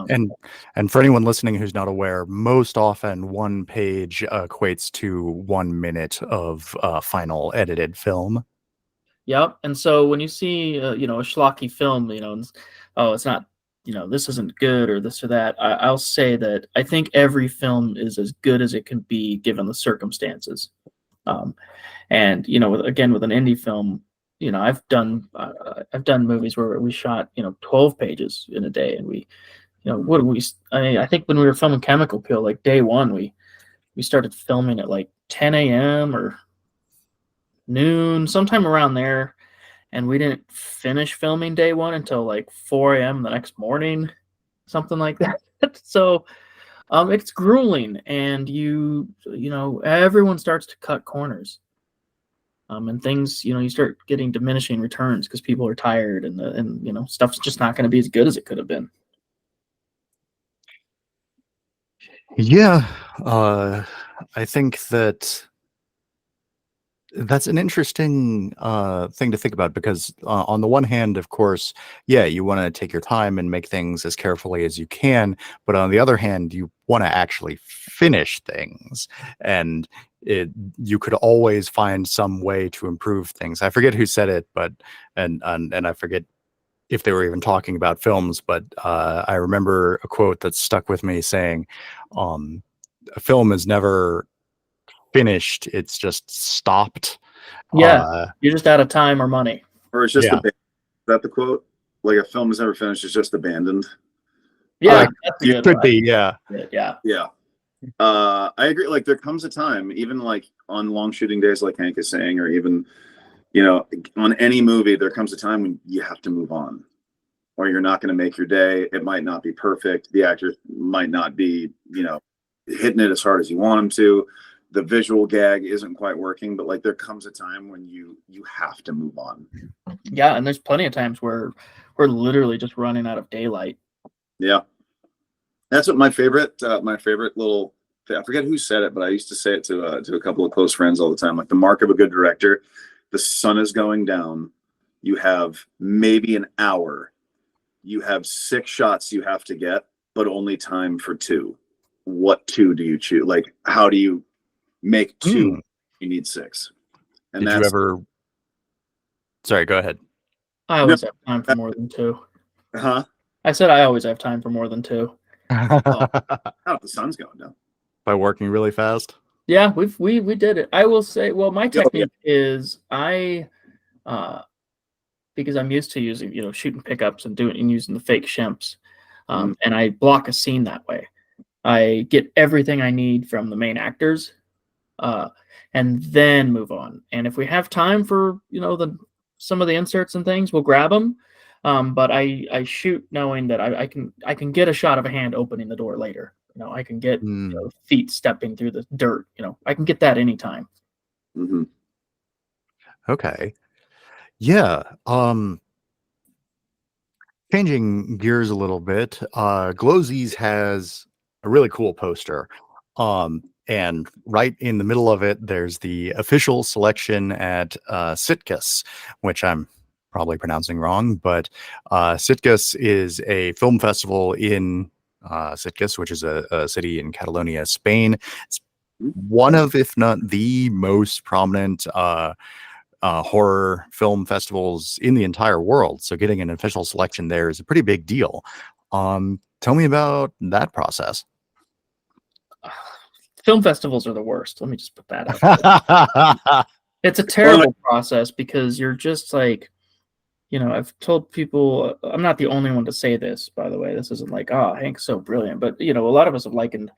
And for anyone listening who's not aware, most often 1 page equates to 1 minute of final edited film. Yep. And so when you see a schlocky film, it's not, this isn't good or this or that. I'll say that I think every film is as good as it can be given the circumstances. And again, with an indie film, I've done movies where we shot 12 pages in a day, and we what do we? I think when we were filming Chemical Peel, like day one, we started filming at like 10 a.m. or noon, sometime around there, and we didn't finish filming day one until like 4 a.m. the next morning, something like that. So it's grueling, and everyone starts to cut corners. And things, you start getting diminishing returns because people are tired, and stuff's just not going to be as good as it could have been. Yeah, I think that's an interesting thing to think about because on the one hand, of course, yeah, you want to take your time and make things as carefully as you can, but on the other hand, you want to actually finish things, and you could always find some way to improve things. I forget who said it, but and I forget if they were even talking about films, but I remember a quote that stuck with me saying, "A film is never finished; it's just stopped." Yeah, you're just out of time or money. Or it's just Yeah. is that the quote? Like a film is never finished; it's just abandoned. Yeah, that's a You good could one. be, yeah. Yeah. Yeah. I agree. Like there comes a time, even like on long shooting days, like Hank is saying, or even, on any movie, there comes a time when you have to move on, or you're not going to make your day. It might not be perfect. The actor might not be, hitting it as hard as you want them to. The visual gag isn't quite working, but like there comes a time when you have to move on. Yeah, and there's plenty of times where we're literally just running out of daylight. Yeah. That's what my favorite little, I forget who said it, but I used to say it to a couple of close friends all the time. Like the mark of a good director, the sun is going down. You have maybe an hour. You have 6 shots you have to get, but only time for 2. What 2 do you choose? Like, how do you make 2? You need 6. And Did you ever? Sorry, go ahead. I always have time for more than 2. Huh? I said I always have time for more than 2. Oh, the sun's going down. By working really fast? Yeah, we did it. I will say, well, my technique is because I'm used to using, shooting pickups and using the fake shimps, and I block a scene that way. I get everything I need from the main actors, and then move on. And if we have time for some of the inserts and things, we'll grab them. But I shoot knowing that I can get a shot of a hand opening the door later. I can get feet stepping through the dirt. I can get that anytime. Mm-hmm. Okay. Yeah. Changing gears a little bit, Glowzies has a really cool poster. And right in the middle of it, there's the official selection at Sitges, which I'm probably pronouncing wrong, but Sitges is a film festival in Sitges, which is a city in Catalonia, Spain. It's one of, if not the most prominent horror film festivals in the entire world. So getting an official selection there is a pretty big deal. Tell me about that process. Film festivals are the worst. Let me just put that out there. It's a terrible process because you're just like, I've told people, I'm not the only one to say this, by the way. This isn't like, oh, Hank's so brilliant. But, a lot of us have likened,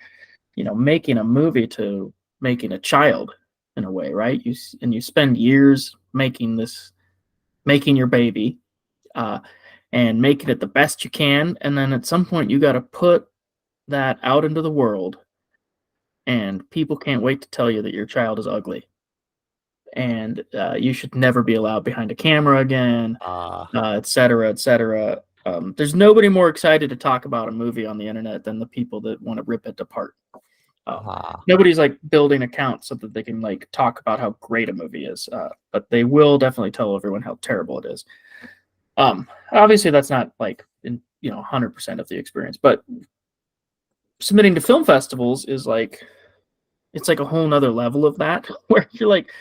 making a movie to making a child in a way, right? You spend years making your baby and making it the best you can. And then at some point, you got to put that out into the world. And people can't wait to tell you that your child is ugly. And you should never be allowed behind a camera again, et cetera, et cetera. There's nobody more excited to talk about a movie on the internet than the people that want to rip it apart. Nobody's like building accounts so that they can like talk about how great a movie is, but they will definitely tell everyone how terrible it is. Obviously, that's not like 100% of the experience, but submitting to film festivals is like it's like a whole nother level of that, where you're like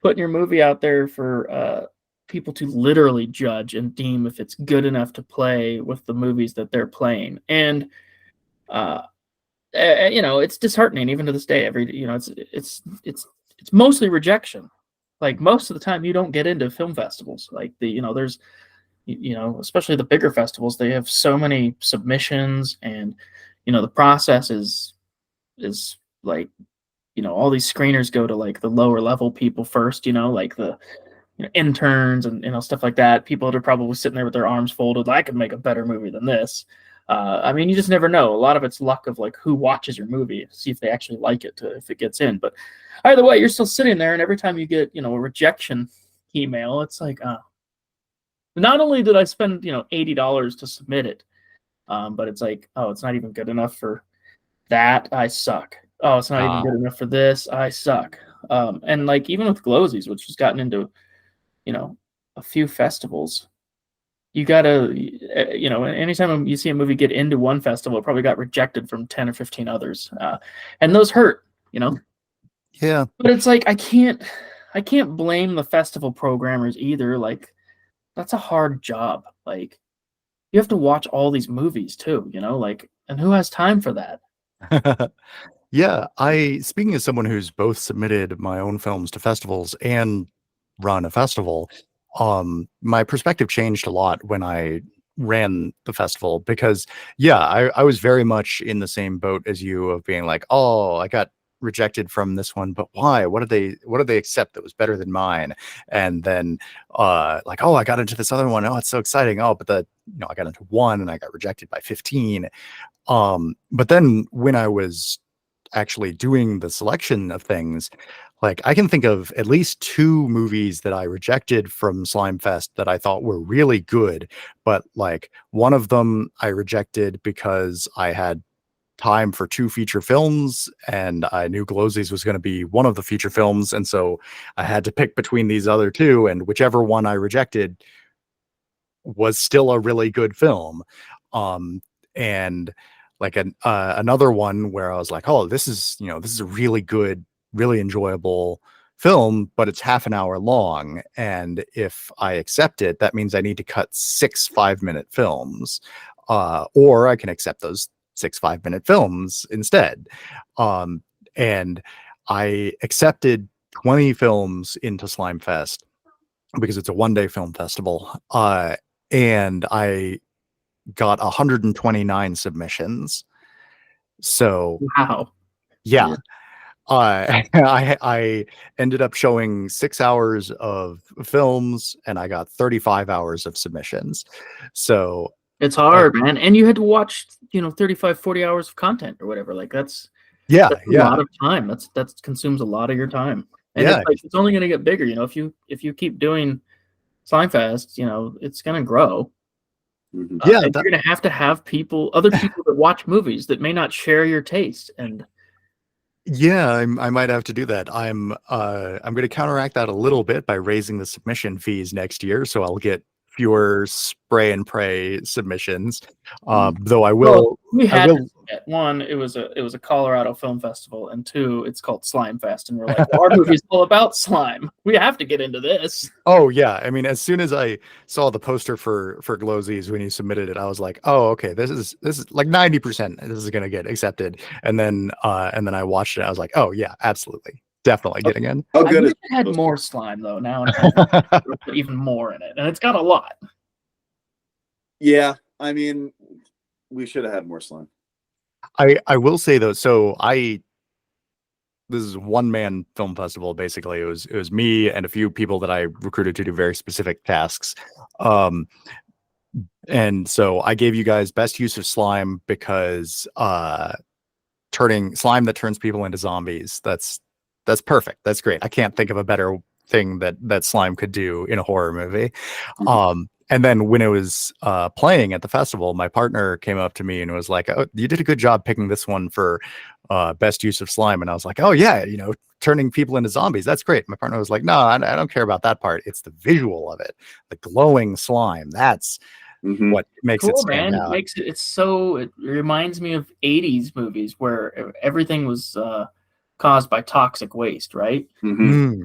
putting your movie out there for people to literally judge and deem if it's good enough to play with the movies that they're playing. And it's disheartening even to this day. It's mostly rejection. Like most of the time you don't get into film festivals. Like there's especially the bigger festivals, they have so many submissions, and the process is like, all these screeners go to like the lower level people first, like the interns and stuff like that. People that are probably sitting there with their arms folded. I could make a better movie than this. I mean, you just never know. A lot of it's luck of like who watches your movie, see if they actually like it, if it gets in. But either way, you're still sitting there, and every time you get a rejection email, it's like, not only did I spend $80 to submit it, but it's like, oh, it's not even good enough for that. I suck. Oh, it's not even good enough for this. I suck. And like even with Glowzies, which has gotten into a few festivals, you gotta anytime you see a movie get into one festival, it probably got rejected from 10 or 15 others, and those hurt. Yeah, but it's like I can't blame the festival programmers either. Like, that's a hard job. Like, you have to watch all these movies too, like, and who has time for that? Yeah, speaking as someone who's both submitted my own films to festivals and run a festival, my perspective changed a lot when I ran the festival, because I was very much in the same boat as you, of being like, oh, I got rejected from this one, but why? What did they accept that was better than mine? And then like, oh, I got into this other one. Oh, it's so exciting. Oh, but I got into one and I got rejected by 15. But then when I was actually doing the selection of things, like, I can think of at least 2 movies that I rejected from SlimeFest that I thought were really good, but like one of them I rejected because I had time for 2 feature films, and I knew Glowzies was going to be one of the feature films, and so I had to pick between these other 2, and whichever one I rejected was still a really good film. And like another one where I was like, oh, this is a really good, really enjoyable film, but it's half an hour long, and if I accept it, that means I need to cut 6 5-minute films, or I can accept those 6 5-minute films instead. And I accepted 20 films into SlimeFest because it's a 1-day film festival, and I got 129 submissions. So Wow. yeah. I ended up showing 6 hours of films, and I got 35 hours of submissions. So it's hard, man. And you had to watch 35 40 hours of content or whatever. Like, that's a lot of time. That consumes a lot of your time. And it's only going to get bigger. If you keep doing SlimeFest, it's going to grow. Mhm. And you're going to have other people that watch movies that may not share your taste. And I might have to do that. I'm going to counteract that a little bit by raising the submission fees next year, so I'll get fewer spray and pray submissions. Though I will. We had to get one. It was a Colorado Film Festival, and 2, it's called SlimeFest, and we're like, well, our movie's all about slime. We have to get into this. Oh yeah, I mean, as soon as I saw the poster for Glowzies when you submitted it, I was like, oh, okay, this is like 90% this is gonna get accepted. And then I watched it. I was like, oh yeah, absolutely, definitely getting in. How good it had more slime though. Now put even more in it, and it's got a lot. Yeah, I mean, we should have had more slime. I will say though, so this is a 1-man film festival. Basically, it was me and a few people that I recruited to do very specific tasks. And so I gave you guys best use of slime because turning slime that turns people into zombies, that's perfect. That's great. I can't think of a better thing that slime could do in a horror movie. Mhm. And then when it was playing at the festival, my partner came up to me and was like, oh, you did a good job picking this one for best use of slime. And I was like, oh yeah, turning people into zombies, that's great. My partner was like, no, I don't care about that part. It's the visual of it, the glowing slime. That's what makes it stand out. It reminds me of 80s movies where everything was caused by toxic waste, right?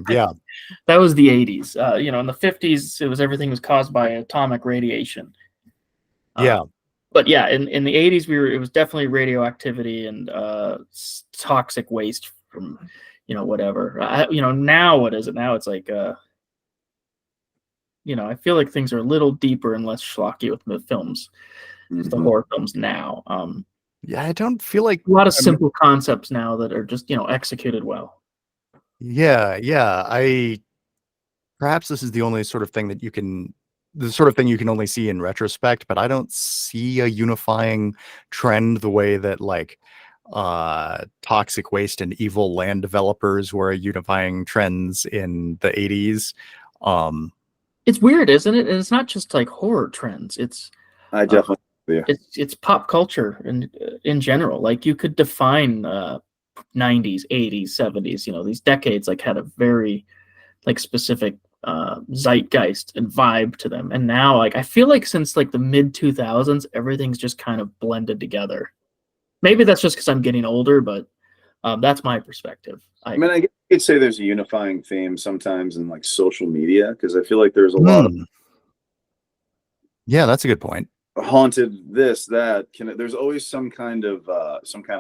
Yeah. That was the 80s. In the 50s, everything was caused by atomic radiation. But yeah, in the 80s, it was definitely radioactivity and toxic waste from whatever. Now what is it? Now it's like I feel like things are a little deeper and less schlocky with the films, the horror films now. Yeah, I don't feel like a lot of simple concepts now that are just executed well. Yeah, perhaps this is the only sort of thing that the sort of thing you can only see in retrospect, but I don't see a unifying trend the way that like toxic waste and evil land developers were unifying trends in the 80s. It's weird, isn't it? And it's not just like horror trends. I definitely it's pop culture in general. Like you could define 90s, 80s, 70s, these decades like had a very like specific zeitgeist and vibe to them. And now like I feel like since like the mid 2000s everything's just kind of blended together. Maybe that's just because I'm getting older, but that's my perspective. I mean, I guess you could say there's a unifying theme sometimes in like social media, because I feel like there's a lot of yeah, that's a good point. Haunted this, that there's always some kind of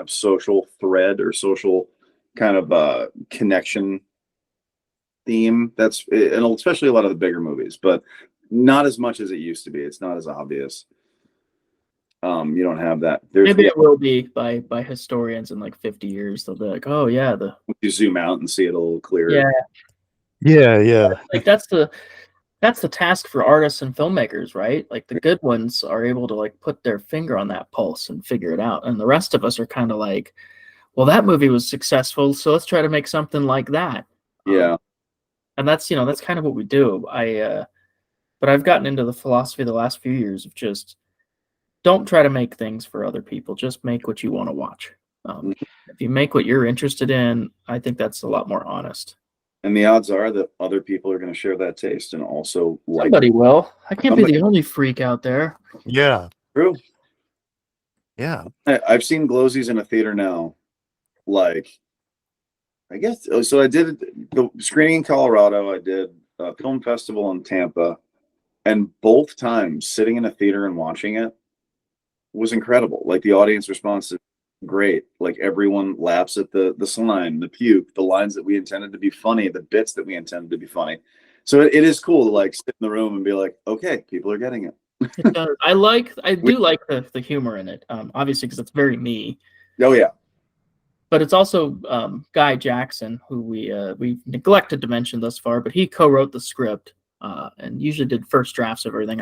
social thread or social kind of connection theme, and especially a lot of the bigger movies, but not as much as it used to be. It's not as obvious. You don't have that. Maybe it will be by historians in like 50 years. They'll be like, oh yeah, you zoom out and see it a little clearer. Yeah. Like that's the task for artists and filmmakers, right? Like the good ones are able to like put their finger on that pulse and figure it out, and the rest of us are kind of like, well, that movie was successful, so let's try to make something like that. Yeah. And that's that's kind of what we do. But I've gotten into the philosophy the last few years of just don't try to make things for other people. Just make what you want to watch. If you make what you're interested in, I think that's a lot more honest. And the odds are that other people are going to share that taste and also like. Somebody will. I can't be the only freak out there. Yeah. True. Yeah. I've seen Glowzies in a theater now. Like, I guess so. I did the screening in Colorado. I did a film festival in Tampa, and both times sitting in a theater and watching it was incredible. Like the audience response is great. Like everyone laughs at the slime, the puke, the lines that we intended to be funny, the bits that we intended to be funny. So it is cool to like sit in the room and be like, okay, people are getting it. I do like the humor in it. Obviously, because it's very me. Oh yeah. But it's also Guy Jackson, who we've neglected to mention thus far, but he co-wrote the script and usually did first drafts of everything.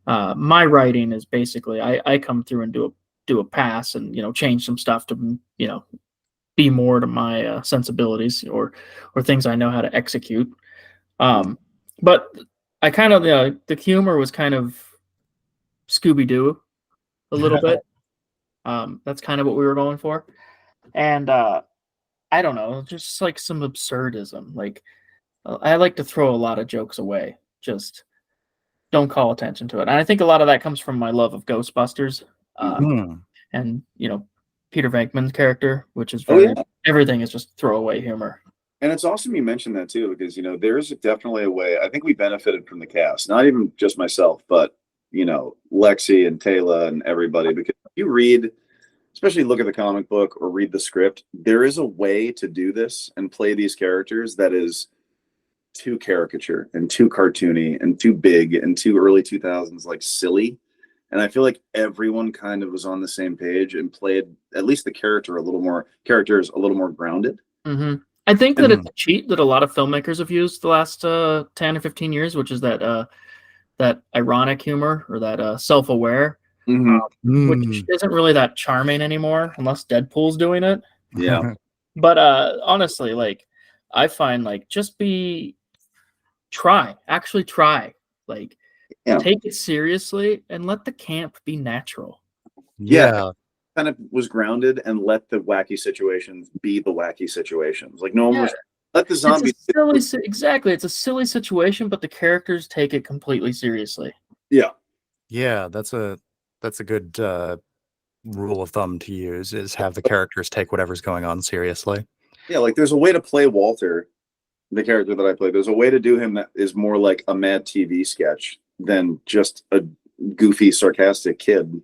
My writing is basically I come through and do a pass and change some stuff to be more to my sensibilities or things I know how to execute. But I kind of the humor was kind of Scooby-Doo a little bit. That's kind of what we were going for. And I don't know, just like some absurdism. Like I like to throw a lot of jokes away. Just don't call attention to it. And I think a lot of that comes from my love of Ghostbusters. And Peter Venkman's character, which is everything is just throwaway humor. And it's awesome you mentioned that too, because there's definitely a way. I think we benefited from the cast, not even just myself, but Lexi and Taylor and everybody, because you read, especially look at the comic book or read the script, there is a way to do this and play these characters that is too caricature and too cartoony and too big and too early 2000s, like silly. And I feel like everyone kind of was on the same page and played at least the characters a little more grounded. Mm-hmm. I think that it's a cheat that a lot of filmmakers have used the last 10 or 15 years, which is that ironic humor or that self-aware, which isn't really that charming anymore unless Deadpool's doing it. Yeah. But honestly, like I find like just try, like take it seriously and let the camp be natural. Yeah. Kind of was grounded and let the wacky situations be the wacky situations. Like no one was let the zombies. Exactly. It's a silly situation, but the characters take it completely seriously. Yeah. Yeah, that's a good rule of thumb to use, is have the characters take whatever's going on seriously. Yeah, like there's a way to play Walter, the character that I play. There's a way to do him that is more like a Mad TV sketch than just a goofy, sarcastic kid.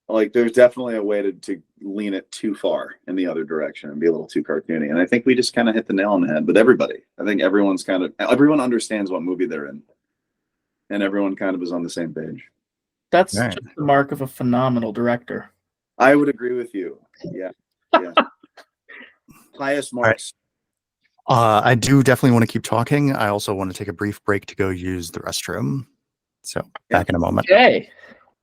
Like there's definitely a way to lean it too far in the other direction and be a little too cartoony. And I think we just kind of hit the nail on the head with everybody. I think everyone understands what movie they're in. and everyone kind of is on the same page. That's Right. just the mark of a phenomenal director. I would agree with you. Yeah. Highest marks. I do definitely want to keep talking. I also want to take a brief break to go use the restroom. So back in a moment. Okay.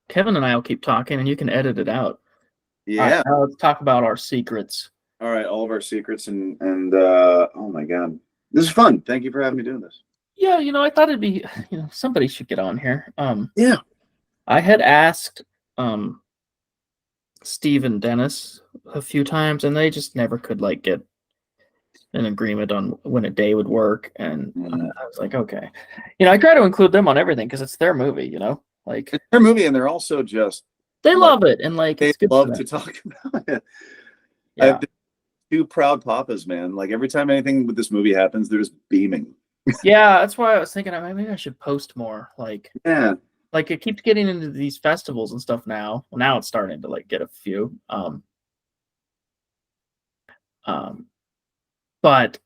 Kevin and I will keep talking, and you can edit it out. Yeah. All right, now let's talk about our secrets. All right, all of our secrets and oh my god, this is fun. Thank you for having me doing this. Yeah, I thought it'd be, somebody should get on here. Yeah. I had asked Steve and Dennis a few times, and they just never could get an agreement on when a day would work. And I was like, okay, I try to include them on everything because it's their movie. Like It's their movie, and they're also just they love it, and they it's good love to talk about it. Yeah. Two proud papas, man. Like every time anything with this movie happens, they're just beaming. Yeah, that's why I was thinking maybe I should post more. Yeah. Like it keeps getting into these festivals and stuff now. Well, now it's starting to get a few. But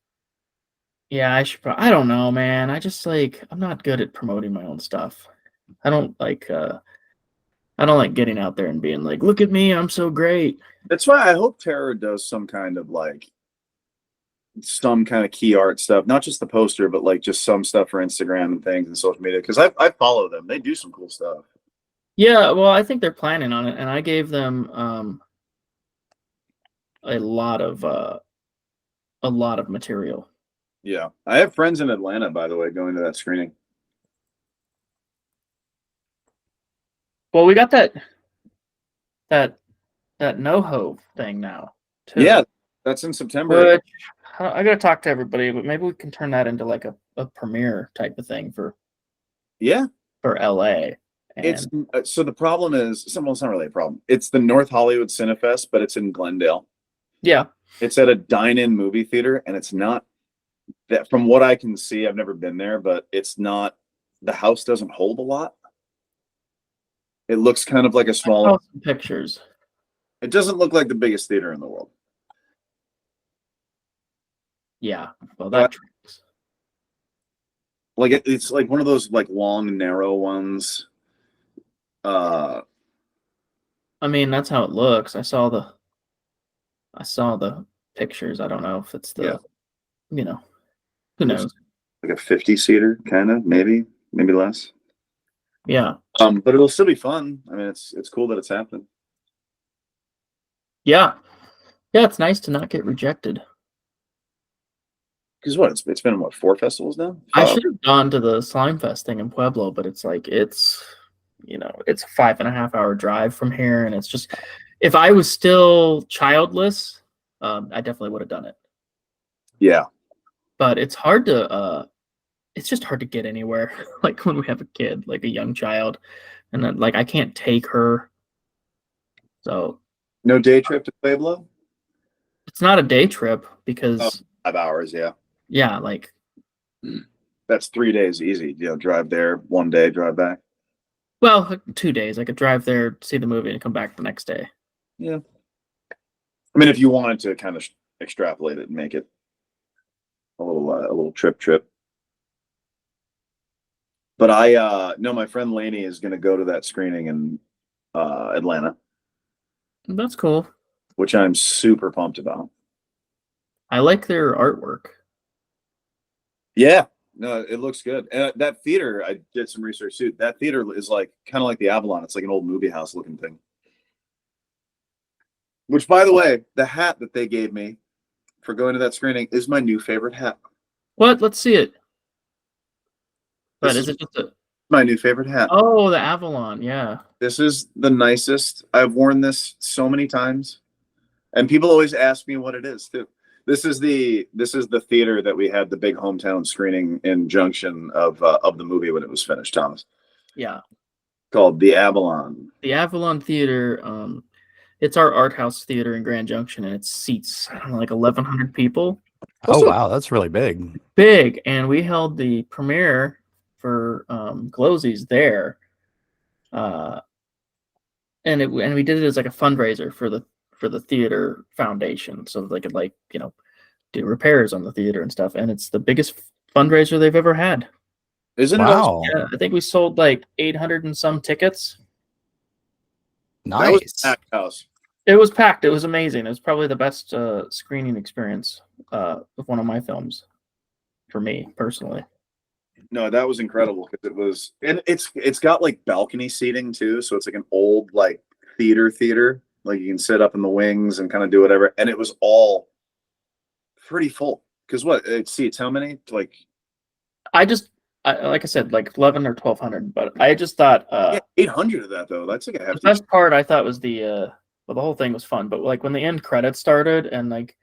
yeah, I don't know, man. I just I'm not good at promoting my own stuff. I don't like getting out there and being like, look at me, I'm so great. That's why I hope Terror does some kind of key art stuff, not just the poster, but just some stuff for Instagram and things and social media. Because I follow them; they do some cool stuff. Yeah, well, I think they're planning on it, and I gave them a lot of material. Yeah, I have friends in Atlanta, by the way, going to that screening. Well, we got that NoHo thing now too. Yeah, that's in September. Which, I gotta talk to everybody, but maybe we can turn that into a premiere type of thing for LA. It's so the problem is, well, it's not really a problem. It's the North Hollywood Cinefest, but it's in Glendale. Yeah, it's at a dine-in movie theater, and it's not that. From what I can see, I've never been there, but it's not. The house doesn't hold a lot. It looks kind of like a small. Pictures. It doesn't look like the biggest theater in the world. Yeah, well, that tracks. It's like one of those long, narrow ones. I mean, that's how it looks. I saw the pictures. I don't know if it's who knows? Like a 50-seater, kind of, maybe less. Yeah. But it'll still be fun. I mean, it's cool that it's happening. Yeah. Yeah, it's nice to not get rejected. Because it's been 4 festivals now? 5? I should have gone to the SlimeFest thing in Pueblo, but it's it's a 5.5 hour drive from here, and it's just, if I was still childless, I definitely would have done it. Yeah. But it's hard to it's just hard to get anywhere when we have a kid, a young child, and then I can't take her. So no day trip to Pueblo? It's not a day trip because 5 hours, yeah. Yeah, that's 3 days easy. Drive there 1 day, drive back. Well, 2 days. I could drive there, see the movie, and come back the next day. Yeah. I mean, if you wanted to kind of extrapolate it and make it a little trip. But I know my friend Lainey is going to go to that screening in Atlanta. That's cool. Which I'm super pumped about. I like their artwork. Yeah, no, it looks good. And that theater, I did some research too. That theater is kind of like the Avalon. It's like an old movie house looking thing. Which, by the way, the hat that they gave me for going to that screening is my new favorite hat. What? Let's see it. But is it just my new favorite hat? Oh, the Avalon, yeah. This is the nicest. I've worn this so many times, and people always ask me what it is too. This is the theater that we had the big hometown screening in Junction of the movie when it was finished, Thomas. Yeah. Called the Avalon. The Avalon Theater. It's our art house theater in Grand Junction, and it seats 1,100 people. Oh wow, that's really big. Big, and we held the premiere for Glowzies there, and we did it as a fundraiser for the theater foundation, so they could do repairs on the theater and stuff. And it's the biggest fundraiser they've ever had. Isn't it? Wow. Yeah, I think we sold like 800 and some tickets. That was a Nice. packed house. It was packed. It was amazing. It was probably the best screening experience of one of my films for me personally. No, that was incredible because it was, and it's got like balcony seating too, so it's like an old like theater, like you can sit up in the wings and kind of do whatever, and it was all pretty full. Because what it seats how many? Like Like I said, like 11 or 1200, but I just thought yeah, 800 of that though. That's like a the hefty. best part I thought was the whole thing was fun, but like when the end credits started and like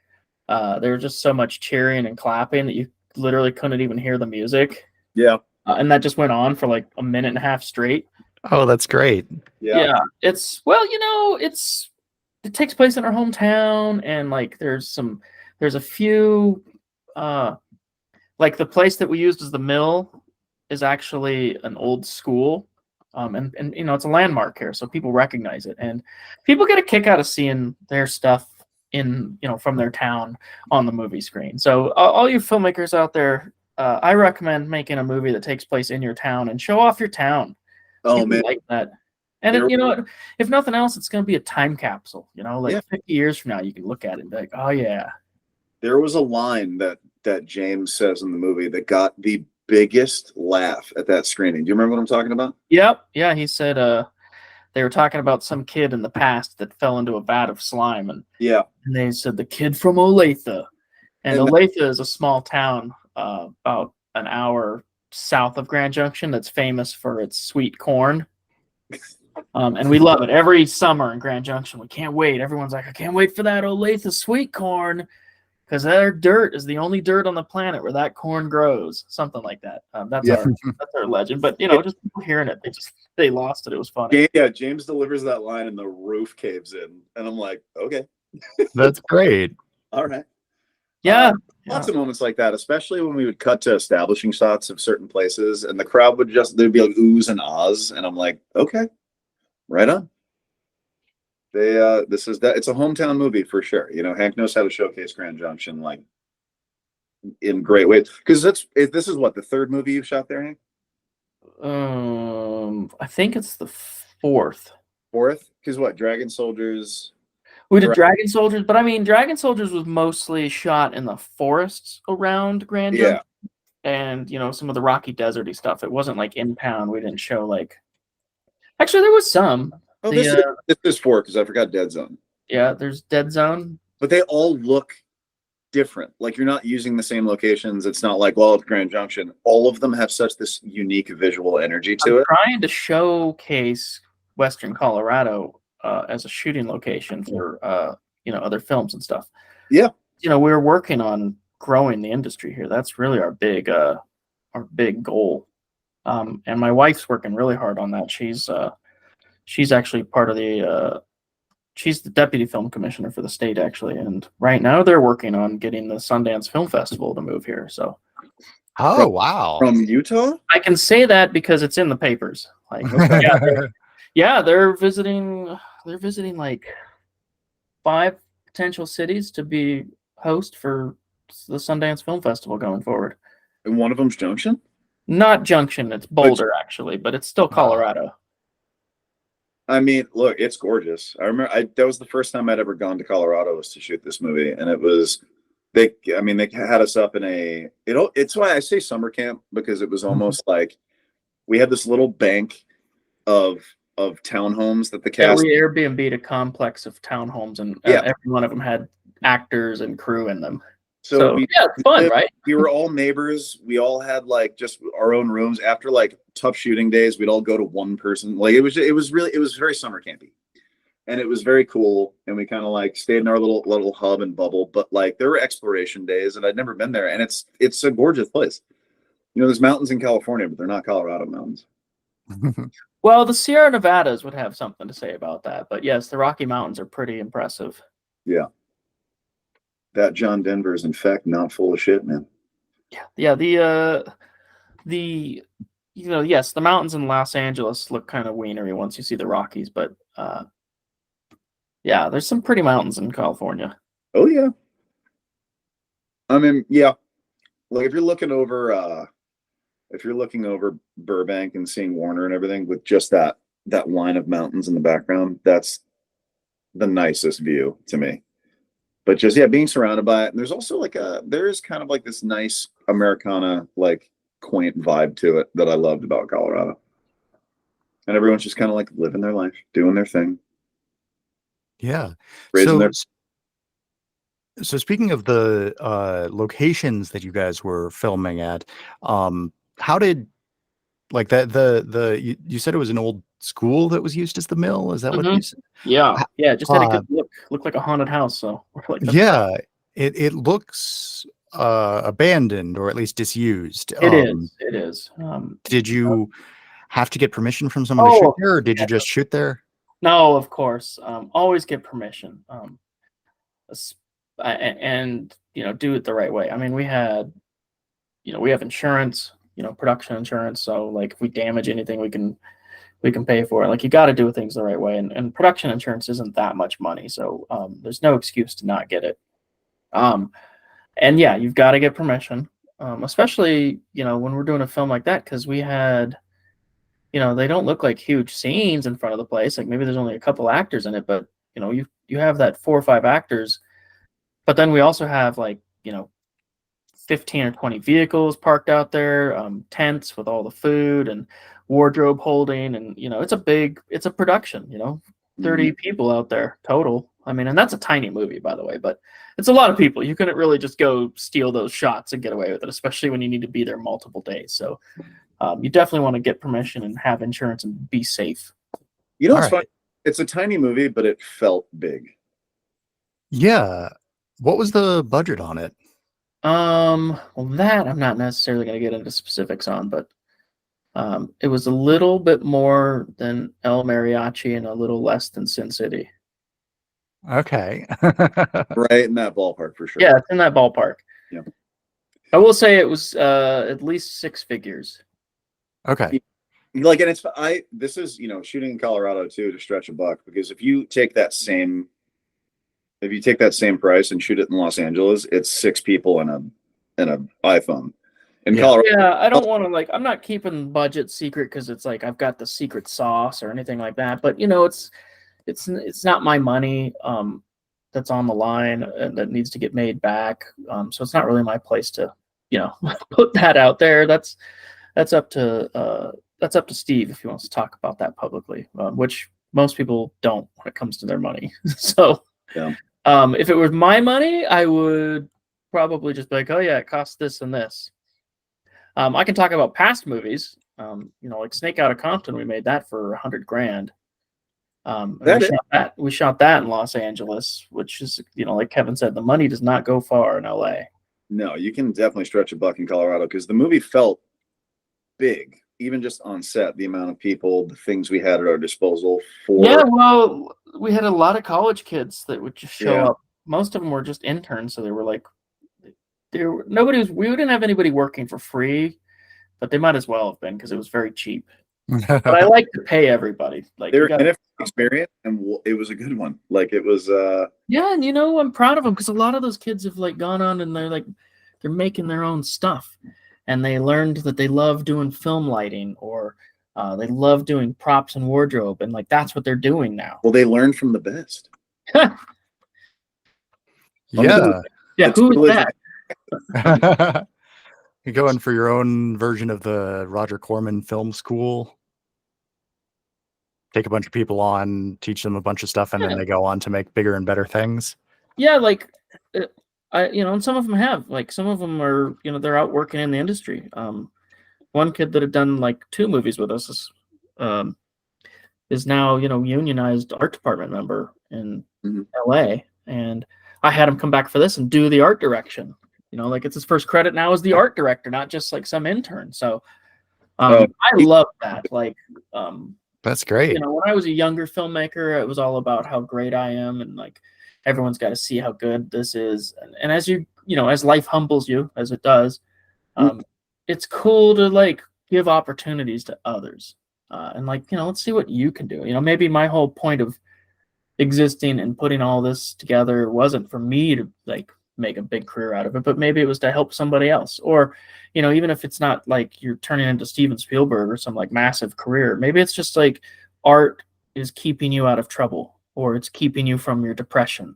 there was just so much cheering and clapping that you literally couldn't even hear the music. Yeah, And that just went on for like a minute and a half straight. Oh, that's great. yeah. It's it takes place in our hometown, and like there's a few like the place that we used as the mill is actually an old school. And it's a landmark here, so people recognize it, and people get a kick out of seeing their stuff in from their town on the movie screen. So all you filmmakers out there, I recommend making a movie that takes place in your town and show off your town. Oh People man, like that. And if nothing else, it's going to be a time capsule. Like 50 years from now, you can look at it and be like, oh yeah. there was a line that James says in the movie that got the biggest laugh at that screening. Do you remember what I'm talking about? Yep. Yeah, he said they were talking about some kid in the past that fell into a vat of slime, and they said the kid from Olathe. And Olathe is a small town about an hour south of Grand Junction that's famous for its sweet corn. And we love it every summer in Grand Junction. We can't wait. Everyone's like, I can't wait for that Olathe sweet corn, because their dirt is the only dirt on the planet where that corn grows. Something like that. That's our legend. But just people hearing it, they lost it. It was funny. Yeah, James delivers that line and the roof caves in, and I'm like, okay, That's great. all right. Yeah. Lots of moments like that, especially when we would cut to establishing shots of certain places, and the crowd would there'd be like oohs and ahs, and I'm like, okay, right on. It's a hometown movie for sure. Hank knows how to showcase Grand Junction like in great ways, because this is what, the third movie you've shot there, Hank? I think it's the fourth. Because what, Dragon Soldiers? We did Dragon Soldiers, but I mean, Dragon Soldiers was mostly shot in the forests around Grand Junction, and some of the rocky deserty stuff. It wasn't like in town. We didn't show like. Actually, there was some. Oh, this is 4 because I forgot Dead Zone. Yeah, there's Dead Zone, but they all look different. Like you're not using the same locations. It's not like, well, it's Grand Junction. All of them have such this unique visual energy to it. Trying to showcase Western Colorado as a shooting location for other films and stuff. Yeah, we're working on growing the industry here. That's really our big goal. And my wife's working really hard on that. She's actually part of she's the deputy film commissioner for the state, actually, and right now they're working on getting the Sundance Film Festival to move here. So, wow, from Utah, I can say that because it's in the papers. Like, they're visiting. They're visiting like 5 potential cities to be host for the Sundance Film Festival going forward. And one of them's Junction. Not Junction. It's Boulder, actually, but it's still Colorado. I mean, look, it's gorgeous. I remember that was the first time I'd ever gone to Colorado was to shoot this movie, and it was they had us up in it's why I say summer camp, because it was almost like we had this little bank of townhomes that the cast. We Airbnb'd a complex of townhomes, and every one of them had actors and crew in them. So it's fun, right? We were all neighbors. We all had like just our own rooms. After like tough shooting days, we'd all go to one person. Like it was very summer campy, and it was very cool. And we kind of like stayed in our little hub and bubble. But like there were exploration days, and I'd never been there, and it's a gorgeous place. There's mountains in California, but they're not Colorado mountains. Well, the Sierra Nevadas would have something to say about that, but yes, the Rocky Mountains are pretty impressive. Yeah. That John Denver is in fact not full of shit, man. Yeah. Yes, the mountains in Los Angeles look kind of wienery once you see the Rockies, but there's some pretty mountains in California. Oh yeah. I mean, yeah. Like if you're looking over if you're looking over Burbank and seeing Warner and everything with just that line of mountains in the background, that's the nicest view to me. But just being surrounded by it, and there's also like there is kind of like this nice Americana, like quaint vibe to it that I loved about Colorado. And everyone's just kind of like living their life, doing their thing. Yeah. Raising So their so speaking of the locations that you guys were filming at, how did like you said it was an old school that was used as the mill? Is that what you said? Yeah, H- yeah. It just had a good look. Looked like a haunted house. So we're like, that's Yeah, it looks abandoned or at least disused. it is. It is. Did you have to get permission from someone to shoot Oh, there, or did you yeah. just shoot there? No, of course. Always get permission. And do it the right way. I mean, we have insurance, production insurance. So like, if we damage anything, we can pay for it. Like, you got to do things the right way. And production insurance isn't that much money, so there's no excuse to not get it. And yeah, you've got to get permission, especially when we're doing a film like that, because we had. They don't look like huge scenes in front of the place. Like, maybe there's only a couple actors in it, but you have that 4 or 5 actors. But then we also have 15 or 20 vehicles parked out there, tents with all the food and wardrobe holding, and it's a production. 30 people out there total. I mean, and that's a tiny movie, by the way, but it's a lot of people. You couldn't really just go steal those shots and get away with it, especially when you need to be there multiple days. So you definitely want to get permission and have insurance and be safe. It's fun. It's a tiny movie, but it felt big. Yeah. What was the budget on it? Well, that I'm not necessarily going to get into specifics on, but it was a little bit more than El Mariachi and a little less than Sin City. Okay. Right in that ballpark for sure. Yeah, it's in that ballpark. Yeah. I will say it was at least 6 figures. Okay. Like, and this is, shooting in Colorado too, to stretch a buck, because if you take that same price and shoot it in Los Angeles, it's 6 people and an iPhone. In Colorado, yeah, I don't want to I'm not keeping budget secret because it's like I've got the secret sauce or anything like that. But it's not my money that's on the line and that needs to get made back. So it's not really my place to put that out there. That's up to Steve if he wants to talk about that publicly, which most people don't when it comes to their money. So yeah. If it was my money, I would probably just be like, oh yeah, it costs this and this. I can talk about past movies, like Snake Out of Compton. We made that for $100,000. We shot that in Los Angeles, which is, like Kevin said, the money does not go far in LA. No, you can definitely stretch a buck in Colorado because the movie felt big, even just on set, the amount of people, the things we had at our disposal for. Yeah, well, we had a lot of college kids that would just show up. Most of them were just interns, so they were like, we didn't have anybody working for free, but they might as well have been because it was very cheap. But I like to pay everybody. Like, they were an experience, and it was a good one. Like, it was. Yeah, and I'm proud of them because a lot of those kids have gone on and they're making their own stuff, and they learned that they love doing film lighting or they love doing props and wardrobe, and that's what they're doing now. Well, they learned from the best. Yeah. Yeah. Who is that? You're going for your own version of the Roger Corman film school. Take a bunch of people on, teach them a bunch of stuff, and then they go on to make bigger and better things. Yeah, and some of them have. Some of them are, they're out working in the industry. One kid that had done 2 movies with us is now, unionized art department member in LA, and I had him come back for this and do the art direction. It's his first credit now as the art director, not just some intern. So I love that. That's great. When I was a younger filmmaker, it was all about how great I am and everyone's got to see how good this is. And as as life humbles you, as it does, it's cool to give opportunities to others. And let's see what you can do. Maybe my whole point of existing and putting all this together wasn't for me to make a big career out of it, but maybe it was to help somebody else. Or, even if it's not like you're turning into Steven Spielberg or some like massive career, maybe it's just like art is keeping you out of trouble, or it's keeping you from your depression.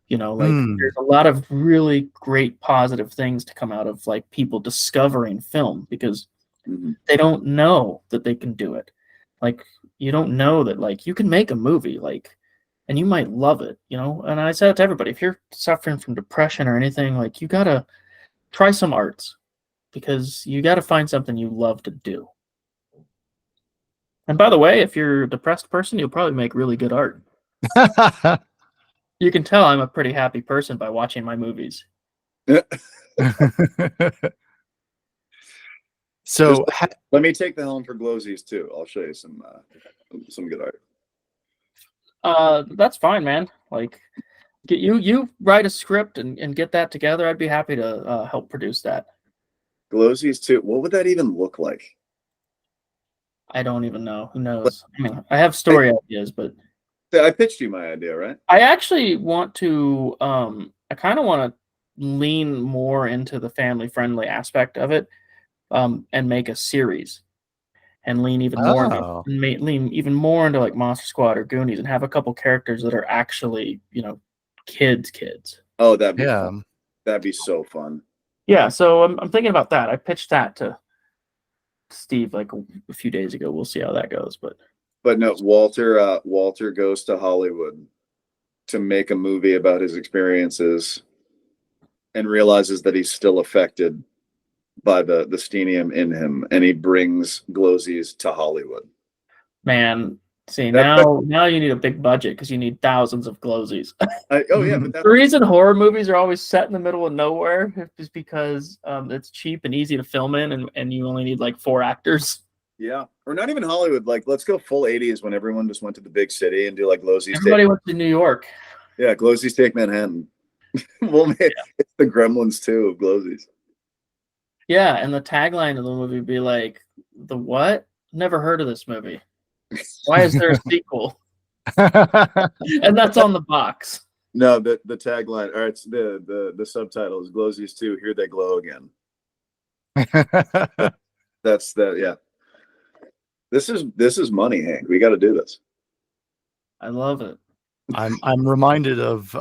There's a lot of really great positive things to come out of like people discovering film, because they don't know that they can do it. Like, you don't know that like you can make a movie, like, and you might love it, and I said it to everybody, if you're suffering from depression or anything, like, you gotta try some arts, because you gotta find something you love to do. And by the way, if you're a depressed person, you'll probably make really good art. You can tell I'm a pretty happy person by watching my movies. So let me take the helm for Glowzies too. I'll show you some good art. That's fine, man. Like, you write a script and get that together. I'd be happy to help produce that. Glowzies too. What would that even look like? I don't even know. Who knows? I mean, I have story ideas, but I pitched you my idea, right? I actually want to. I kind of want to lean more into the family-friendly aspect of it, and make a series, and lean even more into like Monster Squad or Goonies, and have a couple characters that are actually kids. Oh, that'd be fun. That'd be so fun. Yeah, so I'm thinking about that. I pitched that to Steve like a few days ago. We'll see how that goes, but no, Walter goes to Hollywood to make a movie about his experiences, and realizes that he's still affected by the stenium in him, and he brings Glowzies to Hollywood. Man, see, now you need a big budget, because you need thousands of Glowzies. But the reason horror movies are always set in the middle of nowhere is because it's cheap and easy to film in, and you only need like 4 actors. Yeah, or not even Hollywood. Like, let's go full 80s when everyone just went to the big city and do like Glowzies. Everybody went to New York. Yeah, Glowzies take Manhattan. It's the Gremlins too of Glowzies. Yeah, and the tagline of the movie would be like, "The what? Never heard of this movie. Why is there a sequel?" And that's on the box. No, the tagline, or it's the subtitle is Glowzies 2, Here They Glow Again. That's yeah. This is money, Hank. We got to do this. I love it. I'm reminded of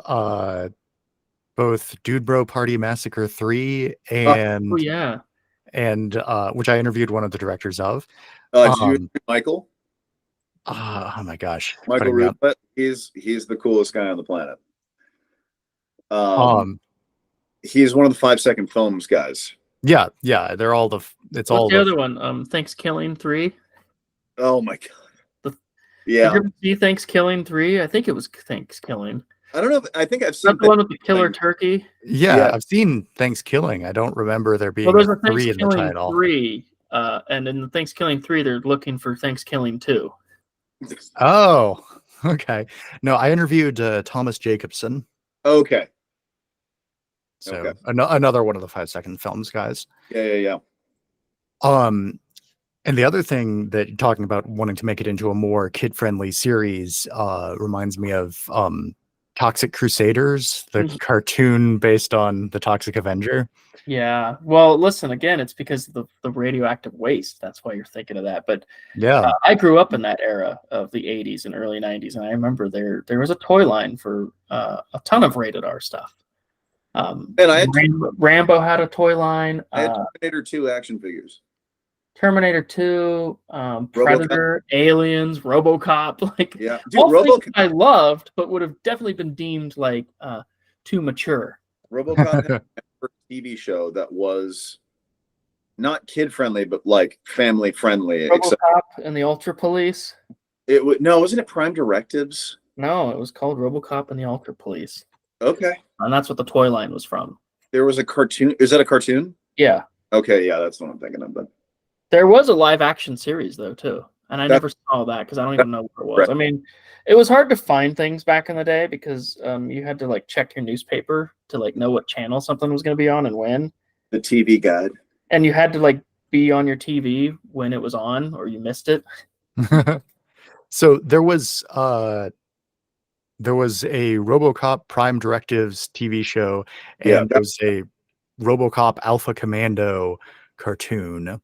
both Dude Bro Party Massacre 3 and which I interviewed one of the directors of. Michael? Oh my gosh. Michael Rupert. He's the coolest guy on the planet. He's one of the 5-second films guys. Yeah, they're all What's the other one? Thanksgiving 3. Oh my god. Did you ever see Thanksgiving 3? I think it was Thanksgiving. I don't know. I think I've seen the one with the killer turkey. Yeah, I've seen Thanksgiving. I don't remember there being there's a 3 in the title. 3, and in the Thanksgiving 3, they're looking for Thanksgiving 2. Oh, okay. No, I interviewed Thomas Jacobson. Okay. So another one of the 5-second films guys. Yeah. And the other thing that you're talking about wanting to make it into a more kid-friendly series reminds me of Toxic Crusaders, the cartoon based on the Toxic Avenger. Yeah. Well, listen, again, it's because of the radioactive waste. That's why you're thinking of that. But yeah, I grew up in that era of the 80s and early 90s, and I remember there was a toy line for a ton of rated R stuff. And I had Rambo had a toy line. I had Terminator 2 action figures. Terminator 2, Predator, Aliens, RoboCop, like dude, all things I loved, but would have definitely been deemed like too mature. RoboCop had a TV show that was not kid friendly, but like family friendly. RoboCop and the Ultra Police. Wasn't it Prime Directives? No, it was called RoboCop and the Ultra Police. Okay, and that's what the toy line was from. There was a cartoon. Is that a cartoon? Yeah. Okay, yeah, that's what I'm thinking of. But there was a live action series though too, and I never saw that because I don't even know what it was. Right. I mean, it was hard to find things back in the day because you had to like check your newspaper to like know what channel something was going to be on and when. The TV guide. And you had to like be on your TV when it was on, or you missed it. So there was There was a RoboCop Prime Directives TV show, Yeah, and there's a RoboCop Alpha Commando cartoon.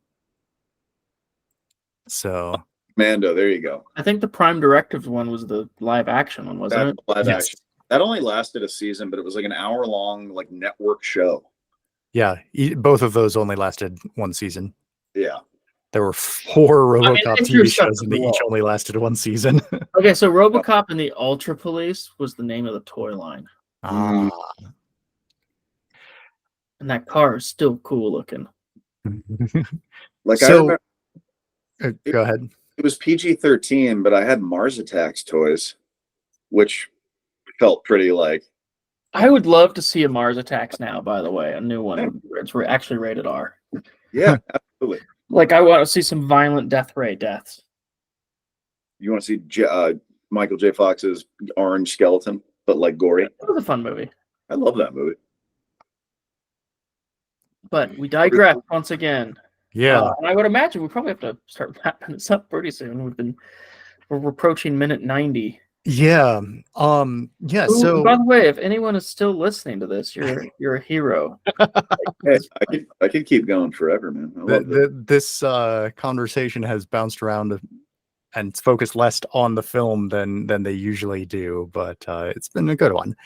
So Mando. There you go. I think the Prime Directives one was the live action one, wasn't That's it? live yes. action. That only lasted a season, but it was like an hour-long like network show. Yeah, both of those only lasted one season. Yeah. There were 4 RoboCop it drew TV such shows, a and they each wall. only lasted one season. Okay, so RoboCop and the Ultra Police was the name of the toy line. Ah. And that car is still cool looking. Like I So, remember go ahead. it was PG-13, but I had Mars Attacks toys, which felt pretty like. I would love to see a Mars Attacks now, by the way, a new one. It's actually rated R. Yeah, absolutely. Like, I want to see some violent death ray deaths. You want to see Michael J. Fox's Orange Skeleton, but like gory? It was a fun movie. I love that movie. But we digress once again. Yeah. And I would imagine we probably have to start wrapping this up pretty soon. We're approaching minute 90. Yeah. Ooh, So, by the way, if anyone is still listening to this, you're a hero. Hey, I could keep going forever, man. I love it. this conversation has bounced around and it's focused less on the film than they usually do, but it's been a good one.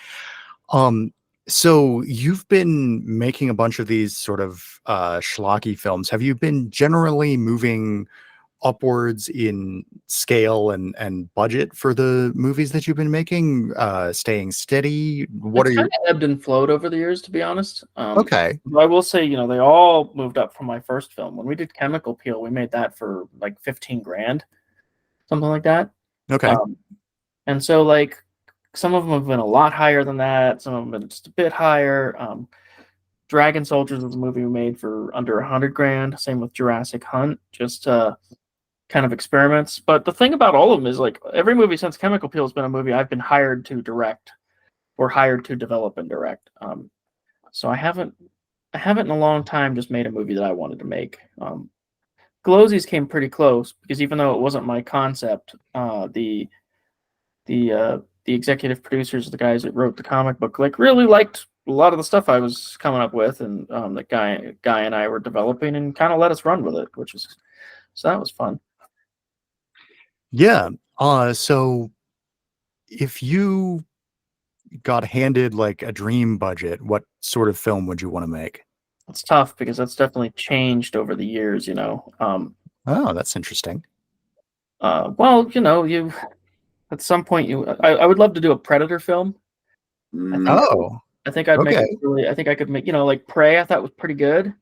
So you've been making a bunch of these sort of schlocky films. Have you been generally moving upwards in scale and budget for the movies that you've been making? Staying steady? What It's are your kind of ebbed and flowed over the years, to be honest. Okay? But I will say, they all moved up from my first film. When we did Chemical Peel, we made that for like 15 grand, something like that. Okay. And so like some of them have been a lot higher than that. Some of them have been just a bit higher. Dragon Soldiers was a movie we made for under 100 grand. Same with Jurassic Hunt, just kind of experiments. But the thing about all of them is like every movie since Chemical Peel has been a movie I've been hired to direct or hired to develop and direct. So I haven't in a long time just made a movie that I wanted to make. Glowzies came pretty close because even though it wasn't my concept, the executive producers, the guys that wrote the comic book, like really liked a lot of the stuff I was coming up with, and the guy and I were developing, and kind of let us run with it, so that was fun. Yeah. So if you got handed like a dream budget, what sort of film would you want to make? It's tough because that's definitely changed over the years, Oh, that's interesting. Well, you at some point I would love to do a Predator film. I think I'd make it really. I think I could make like Prey. I thought was pretty good.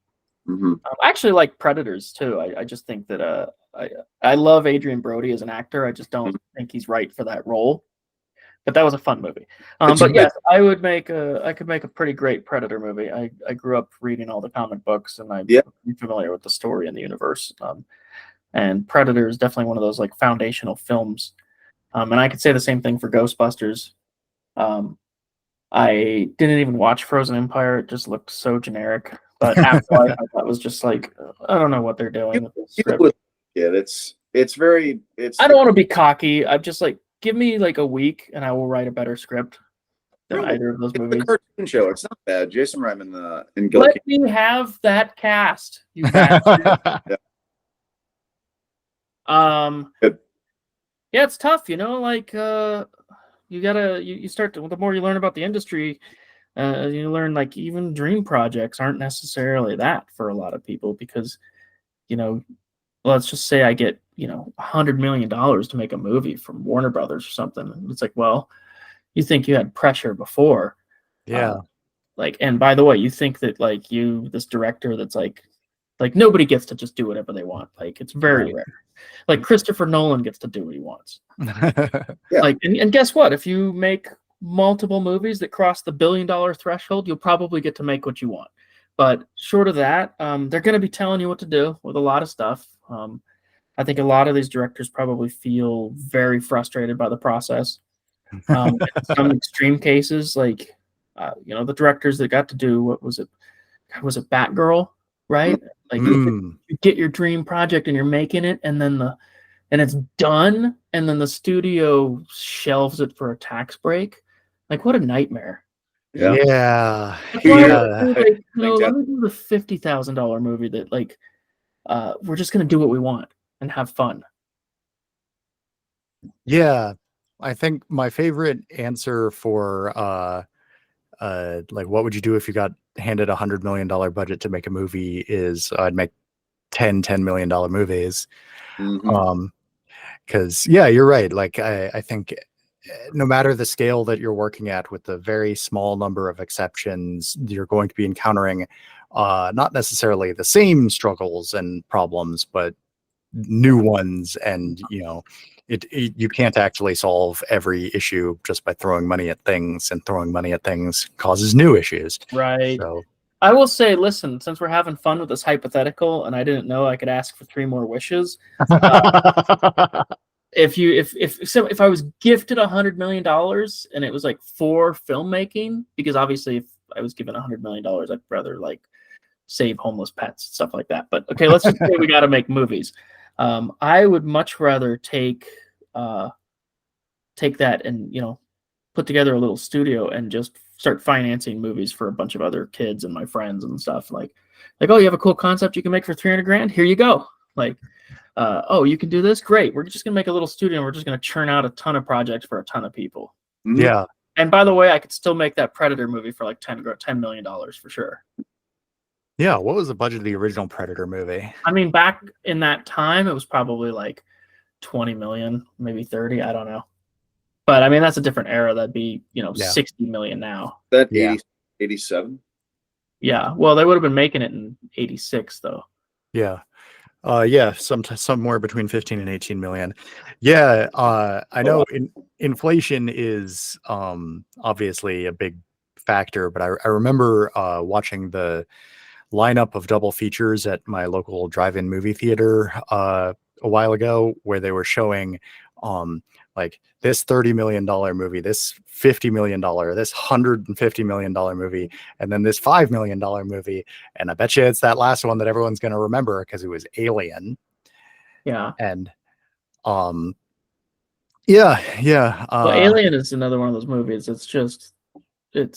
Mm-hmm. I actually like Predators too. I just think that I love Adrian Brody as an actor. I just don't think he's right for that role. But that was a fun movie. But yes, I could make a pretty great Predator movie. I grew up reading all the comic books, and I'm familiar with the story and the universe. And Predator is definitely one of those like foundational films. And I could say the same thing for Ghostbusters. I didn't even watch Frozen Empire. It just looked so generic. But Afterlife, I thought was just like, I don't know what they're doing with this script. Yeah, it's very. I don't want to be cocky. I'm just like, give me like a week, and I will write a better script than either of those movies. It's a cartoon show. It's not bad. Jason Reitman and Let me have that cast, you bastard. Yeah, it's tough, like you start to, the more you learn about the industry, you learn like even dream projects aren't necessarily that for a lot of people because, let's just say I get, $100 million to make a movie from Warner Brothers or something. And it's like, well, you think you had pressure before. Yeah. And by the way, you think that like this director that's like nobody gets to just do whatever they want. Like it's very rare. Like Christopher Nolan gets to do what he wants. Like, and guess what? If you make multiple movies that cross the $1 billion threshold, you'll probably get to make what you want. But short of that, they're going to be telling you what to do with a lot of stuff. I think a lot of these directors probably feel very frustrated by the process. In some extreme cases, like, the directors that got to do, what was it? Was it Batgirl? Right? Like you get your dream project and you're making it, and then and it's done, and then the studio shelves it for a tax break. Like, what a nightmare. Yeah. Yeah. That's why Yeah. like, you know, Exactly. let me do the $50,000 movie that like we're just gonna do what we want and have fun. Yeah. I think my favorite answer for like what would you do if you got handed $100 million budget to make a movie is I'd make 10 $10 million movies. Mhm. Because yeah, you're right. Like I think no matter the scale that you're working at, with the very small number of exceptions, you're going to be encountering not necessarily the same struggles and problems, but new ones. And you can't actually solve every issue just by throwing money at things, and throwing money at things causes new issues. Right. So I will say, listen, since we're having fun with this hypothetical, and I didn't know I could ask for 3 more wishes. If I was gifted $100 million and it was like for filmmaking, because obviously if I was given $100 million, I'd rather like save homeless pets, stuff like that. But okay, let's just say we got to make movies. I would much rather take that and put together a little studio and just start financing movies for a bunch of other kids and my friends and stuff. Like, oh, you have a cool concept you can make for 300 grand? Here you go. Like, oh, you can do this? Great. We're just gonna make a little studio and we're just gonna churn out a ton of projects for a ton of people. yeah. And by the way, I could still make that Predator movie for like $10 million for sure. Yeah. What was the budget of the original Predator movie? I mean, back in that time, it was probably like 20 million, maybe 30. I don't know. But I mean, that's a different era. That'd be, Yeah. 60 million now. That Yeah. 87. Yeah. Well, they would have been making it in 86 though. Yeah. Yeah, somewhere between 15 and 18 million. Yeah, I know inflation is obviously a big factor, but I remember watching the lineup of double features at my local drive-in movie theater a while ago, where they were showing like this $30 million movie, this $50 million, this $150 million movie, and then this $5 million movie. And I bet you it's that last one that everyone's going to remember because it was Alien. Yeah. And yeah. Well, Alien is another one of those movies. It's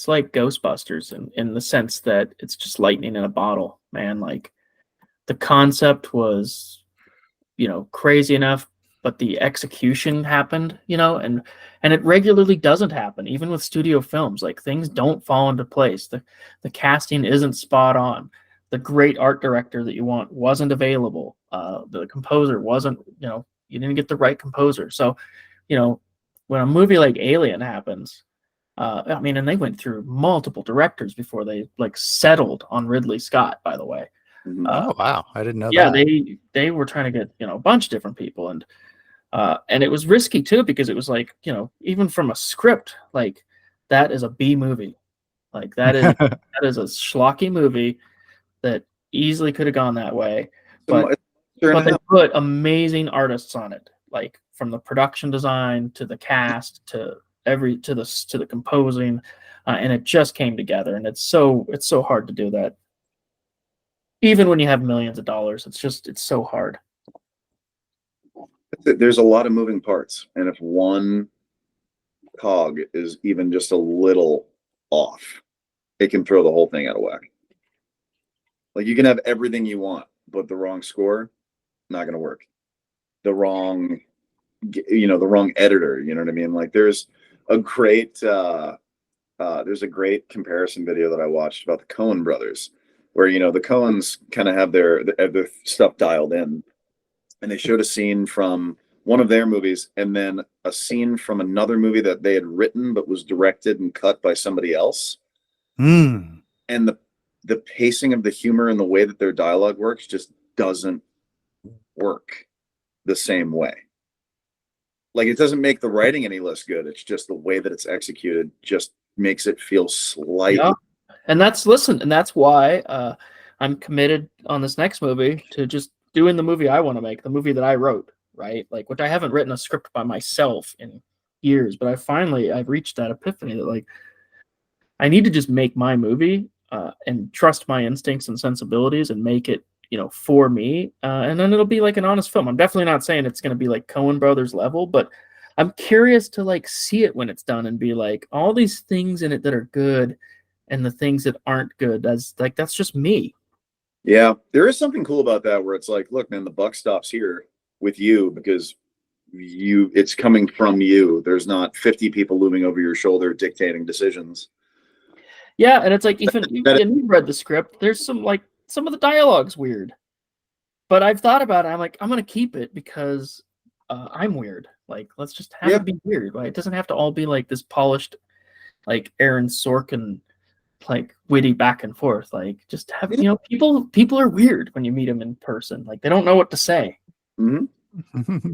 like Ghostbusters in the sense that it's just lightning in a bottle, man. Like the concept was, crazy enough, but the execution happened, and it regularly doesn't happen, even with studio films. Like things don't fall into place. The casting isn't spot on. The great art director that you want wasn't available. The composer wasn't, you didn't get the right composer. So, when a movie like Alien happens, I mean, and they went through multiple directors before they like settled on Ridley Scott, by the way. Oh wow, I didn't know Yeah, that. they were trying to get, a bunch of different people, and it was risky too, because it was like, even from a script, like that is a B movie. Like that is a schlocky movie that easily could have gone that way. But they put amazing artists on it, like from the production design to the cast to the composing, and it just came together. And it's so hard to do that. Even when you have millions of dollars, it's so hard. There's a lot of moving parts, and if one cog is even just a little off, it can throw the whole thing out of whack. Like you can have everything you want, but the wrong score, not going to work. The wrong editor, you know what I mean? Like there's a great comparison video that I watched about the Coen brothers, where the Coens kind of have their stuff dialed in, and they showed a scene from one of their movies and then a scene from another movie that they had written but was directed and cut by somebody else. And the pacing of the humor and the way that their dialogue works just doesn't work the same way. Like it doesn't make the writing any less good. It's just the way that it's executed just makes it feel slightly. Yeah. And that's why I'm committed on this next movie to just doing the movie I want to make, the movie that I wrote, right? Like, which I haven't written a script by myself in years, but I've reached that epiphany that like I need to just make my movie and trust my instincts and sensibilities and make it for me, and then it'll be like an honest film. I'm definitely not saying it's going to be like Coen Brothers level, but I'm curious to like see it when it's done and be like all these things in it that are good and the things that aren't good. That's just me. Yeah, there is something cool about that where it's like, look, man, the buck stops here with you because it's coming from you. There's not 50 people looming over your shoulder dictating decisions. Yeah, and it's like even That- and you read the script. There's some of the dialogue's weird, but I've thought about it. I'm like, I'm gonna keep it because I'm weird. Like, let's just have it be weird. Like, it doesn't have to all be like this polished, like Aaron Sorkin, like witty back and forth. Like, just have people are weird when you meet them in person. Like, they don't know what to say. Mm-hmm.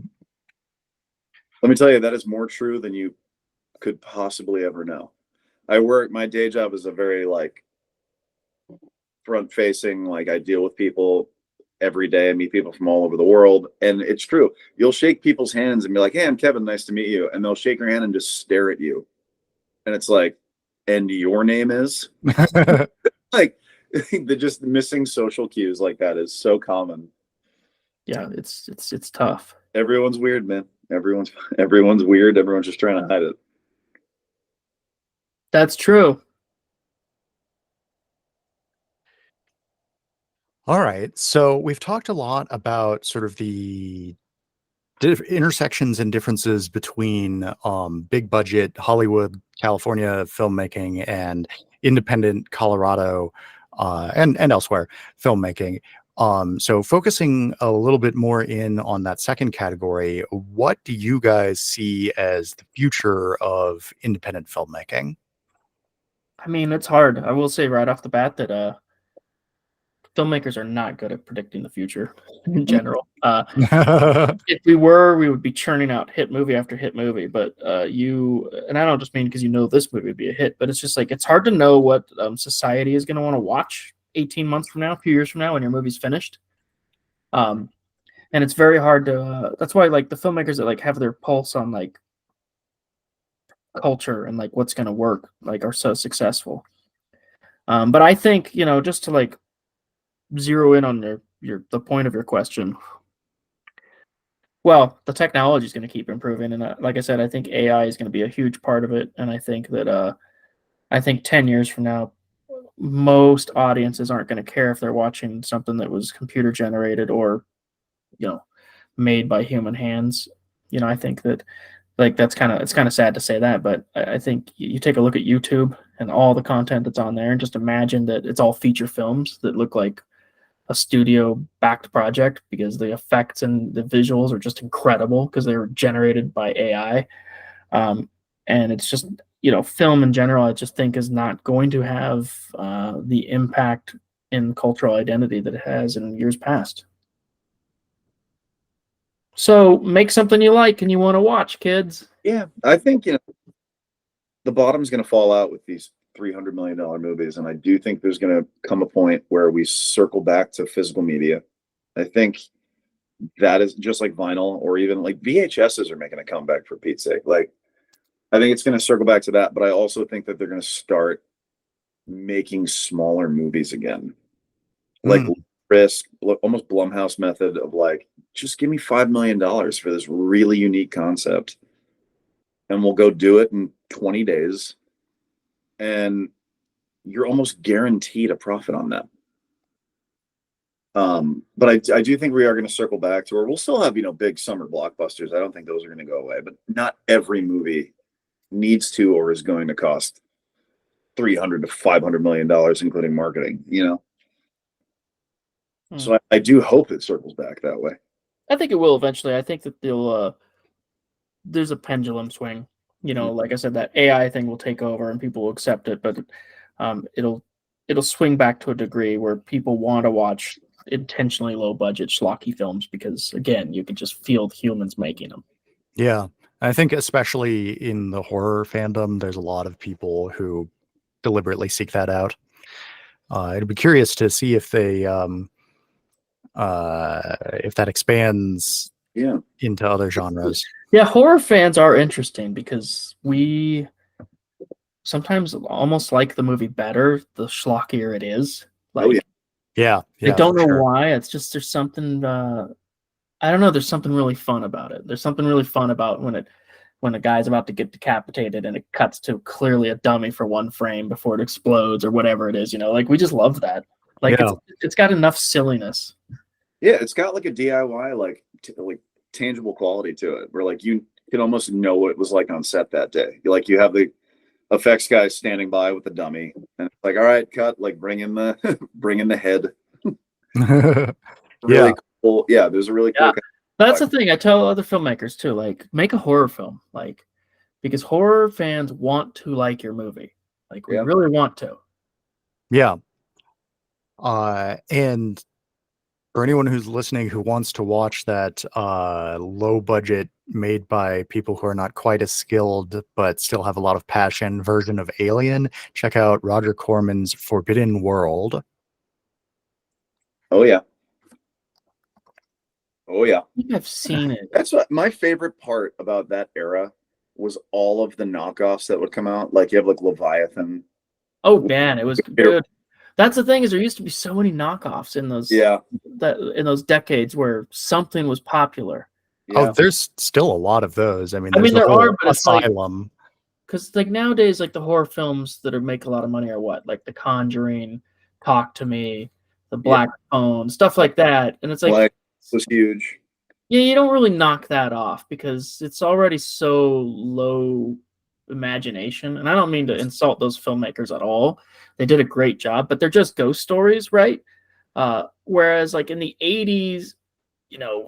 Let me tell you, that is more true than you could possibly ever know. My day job is a very like front facing, like I deal with people every day. I meet people from all over the world. And it's true. You'll shake people's hands and be like, hey, I'm Kevin. Nice to meet you. And they'll shake your hand and just stare at you. And it's like, and your name is? Like, the just missing social cues like that is so common. Yeah, it's tough. Everyone's weird, man. Everyone's weird. Everyone's just trying to hide it. That's true. All right. So we've talked a lot about sort of the intersections and differences between big budget Hollywood, California filmmaking and independent Colorado and elsewhere filmmaking. So focusing a little bit more in on that second category, what do you guys see as the future of independent filmmaking? I mean, it's hard. I will say right off the bat that filmmakers are not good at predicting the future in general. If we were, we would be churning out hit movie after hit movie. But and I don't just mean because this movie would be a hit, but it's just like it's hard to know what society is going to want to watch 18 months from now, a few years from now when your movie's finished. And it's very hard to. That's why like the filmmakers that like have their pulse on like culture and like what's going to work like are so successful. But I think just to like zero in on the point of your question. Well, the technology is going to keep improving, and like I said, I think AI is going to be a huge part of it. And I think that 10 years from now, most audiences aren't going to care if they're watching something that was computer generated or made by human hands. I think that like it's kind of sad to say that, but I think you take a look at YouTube and all the content that's on there, and just imagine that it's all feature films that look like a studio backed project because the effects and the visuals are just incredible because they were generated by AI. And it's just, film in general, I just think is not going to have the impact in cultural identity that it has in years past. So make something you like and you want to watch, kids. Yeah, I think, the bottom's going to fall out with these $300 million movies. And I do think there's going to come a point where we circle back to physical media. I think that is just like vinyl or even like VHSs are making a comeback for Pete's sake. Like, I think it's going to circle back to that. But I also think that they're going to start making smaller movies again. Like risk, almost Blumhouse method of like, just give me $5 million for this really unique concept. And we'll go do it in 20 days. And you're almost guaranteed a profit on that. But I do think we are going to circle back to where we'll still have, big summer blockbusters. I don't think those are going to go away, but not every movie needs to or is going to cost $300 to $500 million, including marketing, So I do hope it circles back that way. I think it will eventually. I think that there's a pendulum swing. Like I said, that AI thing will take over and people will accept it, but it'll swing back to a degree where people want to watch intentionally low budget schlocky films because again, you can just feel the humans making them. Yeah. I think especially in the horror fandom, there's a lot of people who deliberately seek that out. I'd be curious to see if they if that expands into other genres. Yeah, horror fans are interesting because we sometimes almost like the movie better the schlockier it is. Like Yeah, I don't for know sure. why. It's just there's something. I don't know. There's something really fun about it. There's something really fun about when a guy's about to get decapitated and it cuts to clearly a dummy for one frame before it explodes or whatever it is. Like we just love that. Like Yeah. it's got enough silliness. Yeah, it's got like a DIY like tangible quality to it, where like you can almost know what it was like on set that day. You have the effects guy standing by with the dummy, and it's like, all right, cut. Like bring in the bring in the head. Really Yeah. cool. Yeah, there's a really cool. Yeah. That's the thing I tell other filmmakers too. Like make a horror film, like because horror fans want to like your movie. Like we really want to. Yeah. And for anyone who's listening who wants to watch that low budget, made by people who are not quite as skilled but still have a lot of passion version of Alien, check out Roger Corman's Forbidden World. Oh yeah. Oh yeah. I think I've seen it. That's what my favorite part about that era was, all of the knockoffs that would come out. Like you have like Leviathan. Oh man, it was good. That's the thing, is there used to be so many knockoffs in those in those decades where something was popular. Yeah. Oh, there's still a lot of those. I mean, there are, but Asylum. Because like nowadays, like the horror films that make a lot of money are what? Like The Conjuring, Talk to Me, The Black Phone, stuff like that. And it's like was huge. Yeah, you don't really knock that off because it's already so low imagination. And I don't mean to insult those filmmakers at all. They did a great job, but they're just ghost stories, right? Whereas like in the 80s,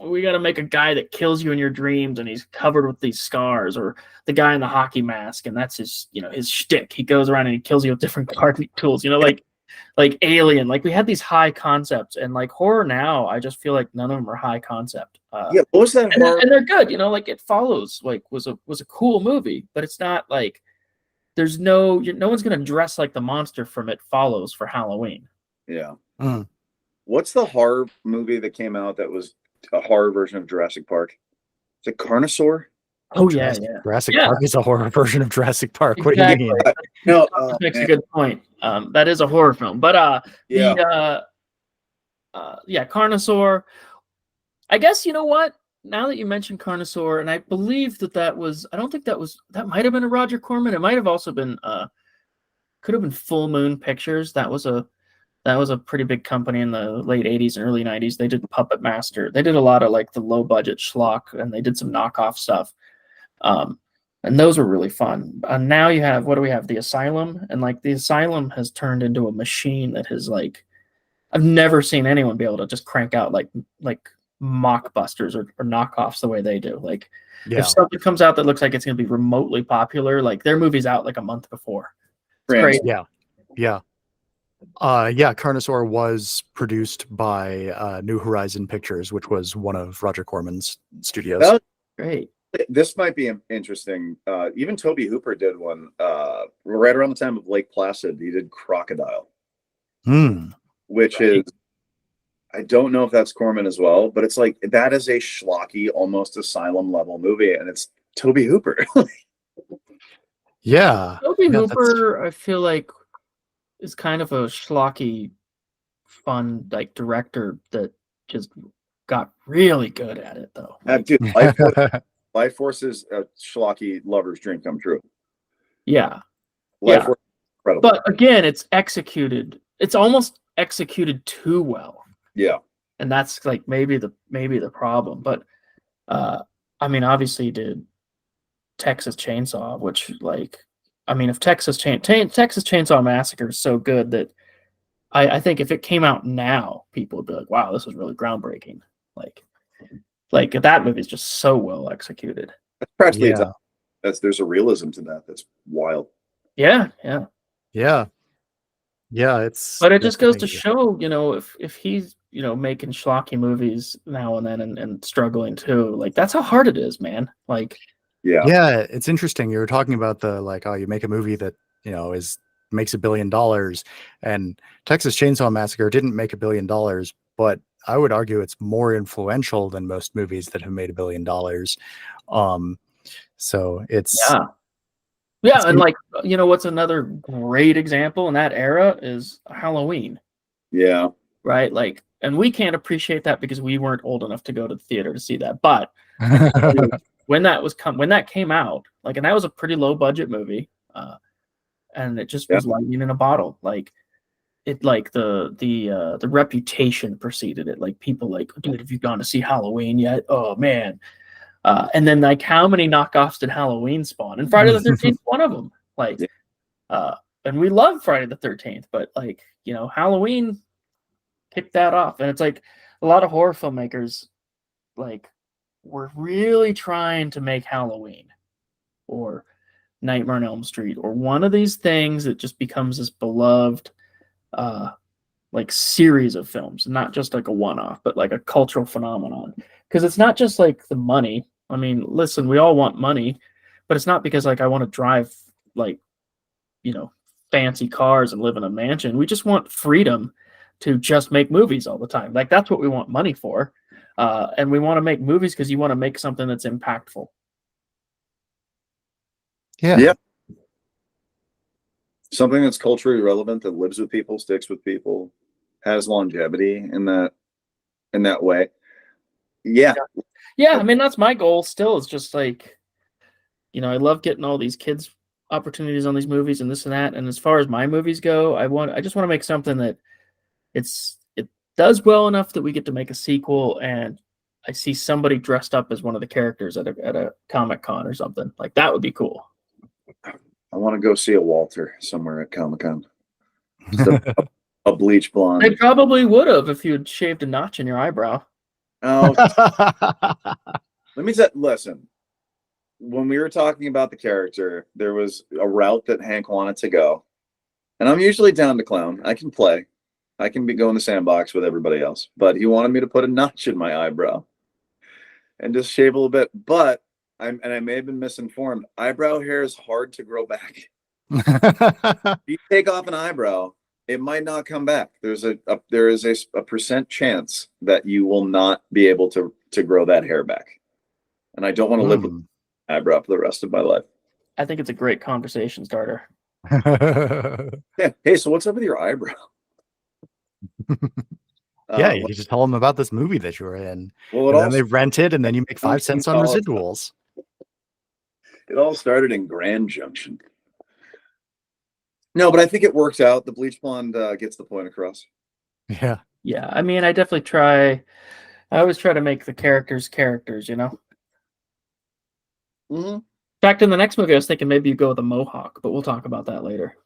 we got to make a guy that kills you in your dreams and he's covered with these scars, or the guy in the hockey mask and that's his, his shtick. He goes around and he kills you with different gardening tools, like Alien. Like we had these high concepts, and like horror now, I just feel like none of them are high concept. What was that? And they're good, like It Follows, like was a cool movie, but it's not like there's no one's gonna dress like the monster from It Follows for Halloween. Yeah. What's the horror movie that came out that was a horror version of Jurassic Park? Is it Carnosaur? Oh Jurassic Park is a horror version of Jurassic Park. Exactly. What do you mean? No, makes a good point. That is a horror film, but Carnosaur. I guess you know what? Now that you mentioned Carnosaur, and I believe that was, I don't think that might have been a Roger Corman. It might have also been could have been Full Moon Pictures. That was a pretty big company in the late 80s and early 90s. They did Puppet Master. They did a lot of like the low budget schlock, and they did some knockoff stuff. And those were really fun. Now you have, what do we have? The Asylum, and like the Asylum has turned into a machine that has like, I've never seen anyone be able to just crank out like mockbusters or knockoffs the way they do. Like if something comes out that looks like it's going to be remotely popular, like their movie's out like a month before. It's great. Yeah. Carnosaur was produced by New Horizon Pictures, which was one of Roger Corman's studios. Great. This might be interesting. Even Toby Hooper did one right around the time of Lake Placid. He did Crocodile, which is, I don't know if that's Corman as well, but it's like, that is a schlocky, almost Asylum level movie, and it's Toby Hooper. Toby Hooper, I feel like, is kind of a schlocky, fun like director that just got really good at it, though. Dude, Life Force is a schlocky lover's dream come true. Life Force is incredible. But again, it's executed. It's almost executed too well. Yeah. And that's like maybe the problem. But I mean, obviously he did Texas Chainsaw, which like, I mean, if Texas Chainsaw Massacre is so good that I think if it came out now, people would be like, wow, this was really groundbreaking. Like that movie is just so well executed. That's practically there's a realism to that that's wild. Yeah. It's. But it just goes to show, if he's making schlocky movies now and then and struggling too, like that's how hard it is, man. Like. Yeah, it's interesting. You were talking about the you make a movie that makes $1 billion, and Texas Chainsaw Massacre didn't make $1 billion, but I would argue it's more influential than most movies that have made $1 billion. So it's and like what's another great example in that era is Halloween. Yeah. right? Like, and we can't appreciate that because we weren't old enough to go to the theater to see that. But when that came out, like, and that was a pretty low budget movie, and it just was lightning in a bottle. Like, it, like the reputation preceded it. Like, people like, dude, have you gone to see Halloween yet? Oh man. And then, like, how many knockoffs did Halloween spawn? And Friday the 13th, one of them. Like, and we love Friday the 13th, but, like, you know, Halloween kicked that off. And it's like a lot of horror filmmakers, like, were really trying to make Halloween or Nightmare on Elm Street or one of these things that just becomes this beloved, like, series of films, not just like a one-off, but like a cultural phenomenon. Because it's not just like the money. I mean, listen, we all want money, but it's not because, like, I want to drive, like, you know, fancy cars and live in a mansion. We just want freedom to just make movies all the time. Like, that's what we want money for. And we want to make movies because you want to make something that's impactful. Yeah. Something that's culturally relevant, that lives with people, sticks with people, has longevity in that way. Yeah. I mean, that's my goal still. It's just like, you know, I love getting all these kids opportunities on these movies and this and that. And as far as my movies go, I just want to make something that it does well enough that we get to make a sequel, and I see somebody dressed up as one of the characters at a Comic-Con or something. Like, that would be cool. I want to go see a Walter somewhere at Comic-Con. A bleach blonde. They probably would have if you had shaved a notch in your eyebrow. Oh, let me say, listen. When we were talking about the character, there was a route that Hank wanted to go, and I'm usually down to clown. I can play. I can go in the sandbox with everybody else, but he wanted me to put a notch in my eyebrow and just shave a little bit. But I may have been misinformed. Eyebrow hair is hard to grow back. If you take off an eyebrow, it might not come back. There is a percent chance that you will not be able to grow that hair back. And I don't want to live with an eyebrow for the rest of my life. I think it's a great conversation starter. Yeah. Hey, so what's up with your eyebrow? Yeah, you can just tell them about this movie that you're in. Well, and then they rent it, and then you make 5 cents on residuals. It all started in Grand Junction. No, but I think it works out. The bleach blonde gets the point across. Yeah. Yeah, I mean, I always try to make the characters, you know? Mm-hmm. In fact, in the next movie, I was thinking maybe you go with a mohawk, but we'll talk about that later.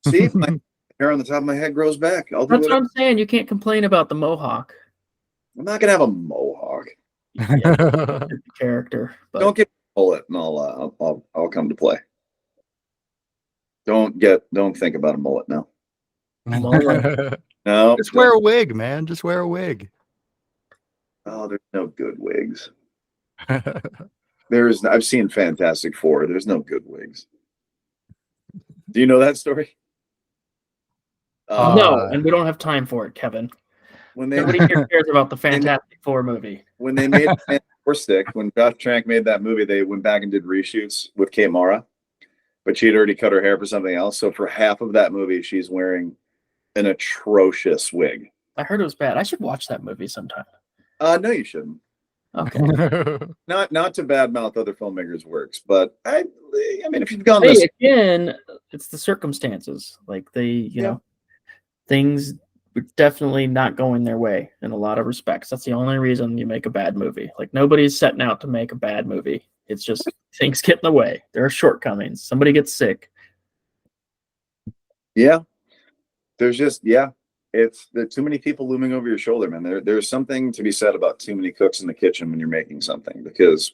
See, my hair on the top of my head grows back. That's what I'm saying. You can't complain about the mohawk. I'm not gonna have a mohawk. Yeah, character. But don't get a mullet, and I'll come to play. Don't think about a mullet now. Mullet. No, just wear a wig, man. Just wear a wig. Oh, there's no good wigs. I've seen Fantastic Four. There's no good wigs. Do you know that story? No, and we don't have time for it, Kevin. Nobody here cares about the Fantastic Four movie. When they made Fantastic Four stick, when Josh Trank made that movie, they went back and did reshoots with Kate Mara, but she'd already cut her hair for something else. So for half of that movie, she's wearing an atrocious wig. I heard it was bad. I should watch that movie sometime. No, you shouldn't. Okay. Not to badmouth other filmmakers' works, but I mean, if you've gone again, it's the circumstances. Like, you know, things were definitely not going their way in a lot of respects. That's the only reason you make a bad movie. Like, nobody's setting out to make a bad movie. It's just things get in the way. There are shortcomings. Somebody gets sick. Yeah. There's just, it's there too many people looming over your shoulder, man. There's something to be said about too many cooks in the kitchen when you're making something, because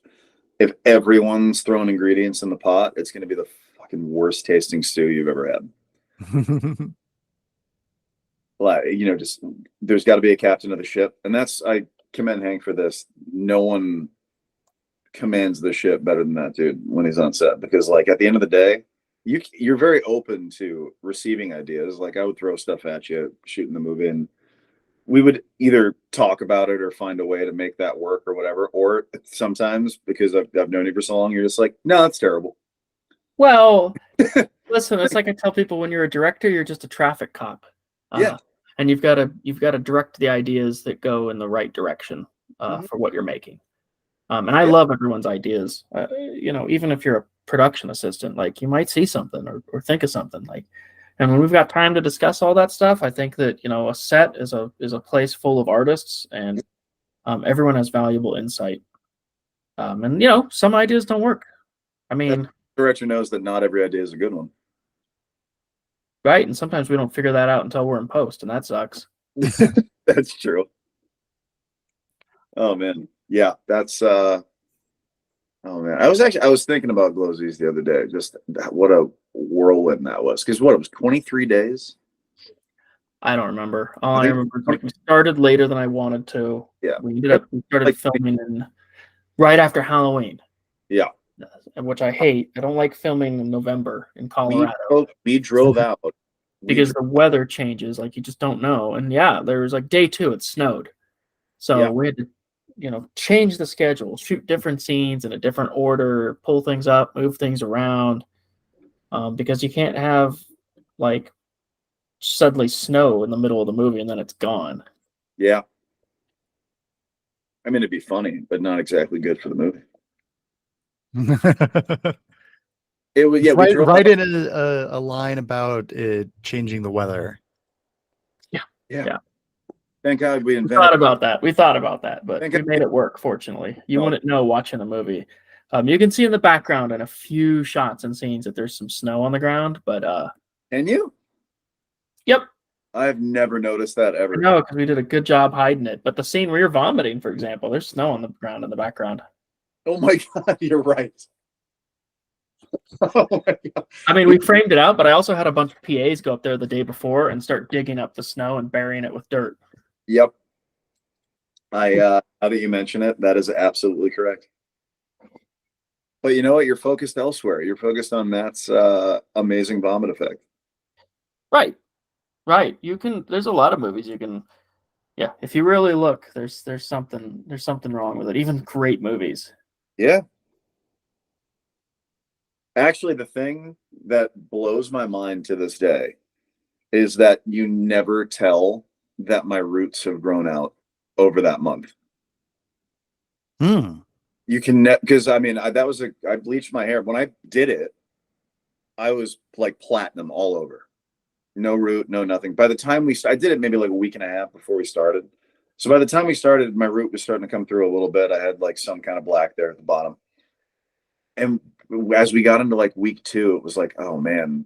if everyone's throwing ingredients in the pot, it's going to be the fucking worst tasting stew you've ever had. Like, you know, just there's got to be a captain of the ship, and I commend Hank for this. No one commands the ship better than that dude when he's on set, because, like, at the end of the day, you're very open to receiving ideas. Like, I would throw stuff at you shooting the movie, and we would either talk about it or find a way to make that work or whatever. Or sometimes, because I've known you for so long, you're just like, no, that's terrible. Well, listen, it's like I tell people, when you're a director, you're just a traffic cop. Yeah. and you've got to direct the ideas that go in the right direction for what you're making. And I love everyone's ideas. Even if you're a production assistant, like you might see something or think of something like. And when we've got time to discuss all that stuff, I think that a set is a place full of artists, and everyone has valuable insight. And some ideas don't work. I mean, the director knows that not every idea is a good one. Right, and sometimes we don't figure that out until we're in post, and that sucks. That's true. Oh man, yeah, that's. Oh man, I was thinking about Glowzies the other day. Just what a whirlwind that was. Because it was 23 days. I don't remember. All I remember is like we started later than I wanted to. Yeah, we started filming right after Halloween. Yeah, which I hate. I don't like filming in November in Colorado. We drove out because the weather changes. Like you just don't know. And yeah, there was like day 2, it snowed, so we had to change the schedule, shoot different scenes in a different order, pull things up, move things around, because you can't have like suddenly snow in the middle of the movie and then it's gone. Yeah, I mean, it'd be funny, but not exactly good for the movie. It was right in a line about it changing the weather. Yeah. Thank God we thought about that. We thought about that, but we made it work. Fortunately, you wouldn't know watching a movie. You can see in the background in a few shots and scenes that there's some snow on the ground, but can you? Yep. I've never noticed that ever. No, because we did a good job hiding it. But the scene where you're vomiting, for example, there's snow on the ground in the background. Oh my God, you're right. Oh my God. I mean, we framed it out, but I also had a bunch of PAs go up there the day before and start digging up the snow and burying it with dirt. Yep. Now that you mention it, that is absolutely correct. But you know what? You're focused elsewhere. You're focused on Matt's amazing vomit effect. Right. You can. There's a lot of movies you can. Yeah, if you really look, there's something wrong with it. Even great movies. Yeah. Actually, the thing that blows my mind to this day is that you never tell that my roots have grown out over that month. You can, because I mean, I bleached my hair. When I did it, I was like platinum all over. No root, no nothing. By the time I did it maybe like a week and a half before we started. So by the time we started, my root was starting to come through a little bit. I had like some kind of black there at the bottom. And as we got into like week 2, it was like, oh man,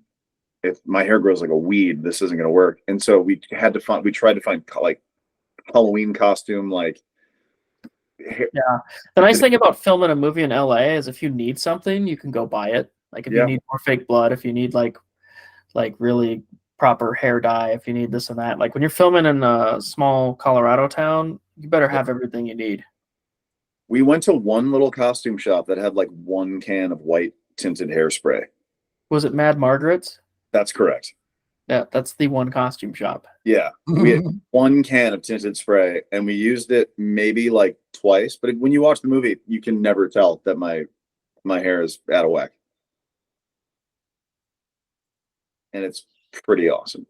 if my hair grows like a weed, this isn't going to work. And so we tried to find like Halloween costume, like. Yeah. The nice thing about filming a movie in LA is if you need something, you can go buy it. Like if you need more fake blood, if you need like really proper hair dye, if you need this and that. Like when you're filming in a small Colorado town, you better have everything you need. We went to one little costume shop that had like 1 can of white tinted hairspray. Was it Mad Margaret's? That's correct. Yeah, that's the one costume shop. Yeah. We had 1 can of tinted spray and we used it maybe like twice. But when you watch the movie, you can never tell that my hair is out of whack. And it's pretty awesome.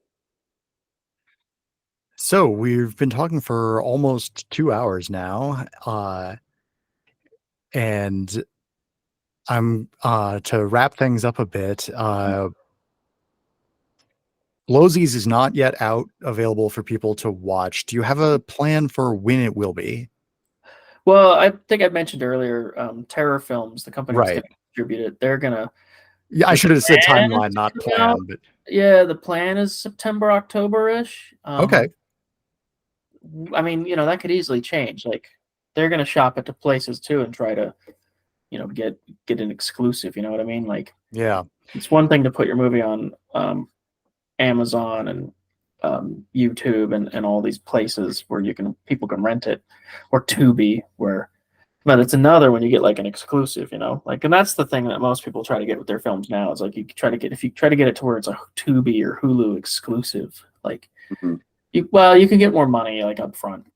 So we've been talking for almost 2 hours now. And I'm to wrap things up a bit. Glowzies is not yet out, available for people to watch. Do you have a plan for when it will be? Well, I think I mentioned earlier, Terror Films, the company that's going to distribute it, they're going to. Yeah, I should have said timeline, not plan. But yeah, the plan is September, October-ish. Okay. I mean, that could easily change. Like they're going to shop it to places too and try to, get an exclusive. You know what I mean? Like, yeah, it's one thing to put your movie on Amazon and YouTube and all these places where people can rent it, or Tubi, but it's another when you get like an exclusive, like, and that's the thing that most people try to get with their films now. Is like if you try to get it to where it's a Tubi or Hulu exclusive, like you can get more money like up front,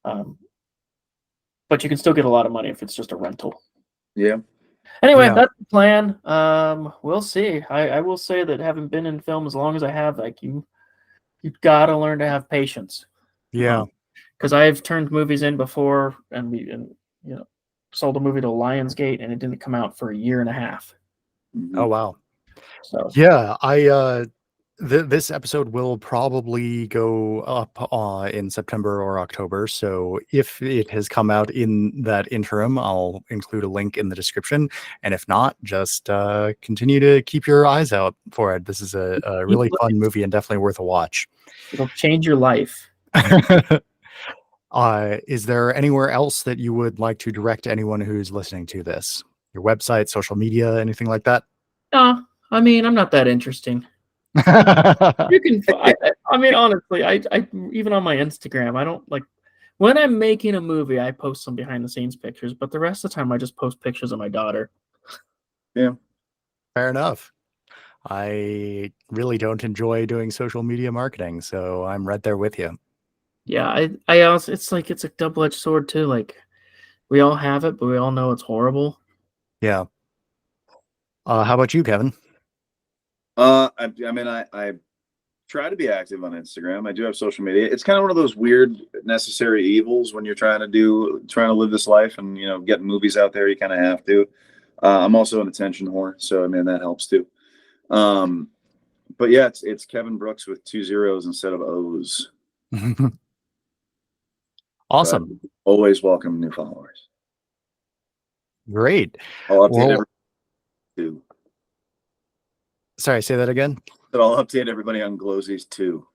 but you can still get a lot of money if it's just a rental. Yeah. Anyway, that's the plan. We'll see. I will say that having been in film as long as I have, like you You've got to learn to have patience. Yeah. Because I've turned movies in before, and sold a movie to Lionsgate, and it didn't come out for a year and a half. Oh wow. So Yeah, this episode will probably go up in September or October. So if it has come out in that interim, I'll include a link in the description. And if not, just continue to keep your eyes out for it. This is a really fun movie and definitely worth a watch. It'll change your life. Is there anywhere else that you would like to direct anyone who's listening to this? Your website, social media, anything like that? No, I mean, I'm not that interesting. You can. I mean, honestly, I even on my Instagram, I don't like when I'm making a movie. I post some behind the scenes pictures, but the rest of the time, I just post pictures of my daughter. Yeah, fair enough. I really don't enjoy doing social media marketing, so I'm right there with you. Yeah, I also, it's like it's a double-edged sword too. Like we all have it, but we all know it's horrible. Yeah. How about you, Kevin? I mean, I try to be active on Instagram. I do have social media. It's kind of one of those weird necessary evils when you're trying to live this life and get movies out there. You kind of have to. I'm also an attention whore, so I mean that helps too. But yeah, it's Kevin Brooks with 2 zeros instead of O's. Awesome. Always welcome new followers. Great. I'll update everybody too. Sorry, say that again. But I'll update everybody on Glowzies too.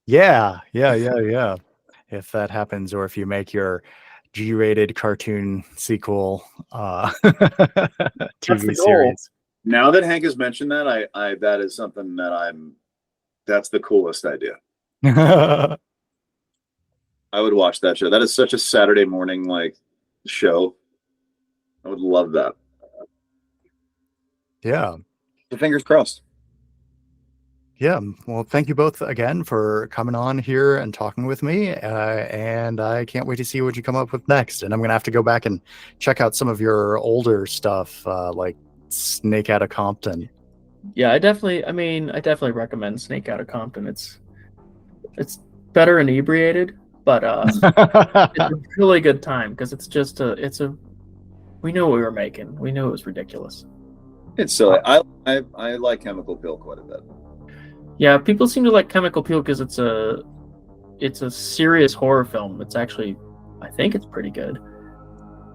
Yeah. If that happens, or if you make your G-rated cartoon sequel TV series. Now that Hank has mentioned that, I that is something that's the coolest idea. I would watch that show. That is such a Saturday morning show. I would love that. Yeah. So fingers crossed. Yeah. Well, thank you both again for coming on here and talking with me. And I can't wait to see what you come up with next. And I'm going to have to go back and check out some of your older stuff, like Snake Out of Compton. Yeah, I definitely recommend Snake Out of Compton. It's better inebriated, but it's a really good time because we knew what we were making. We knew it was ridiculous. It's silly. I like Chemical Peel quite a bit. Yeah, people seem to like Chemical Peel because it's a serious horror film. It's actually, I think it's pretty good.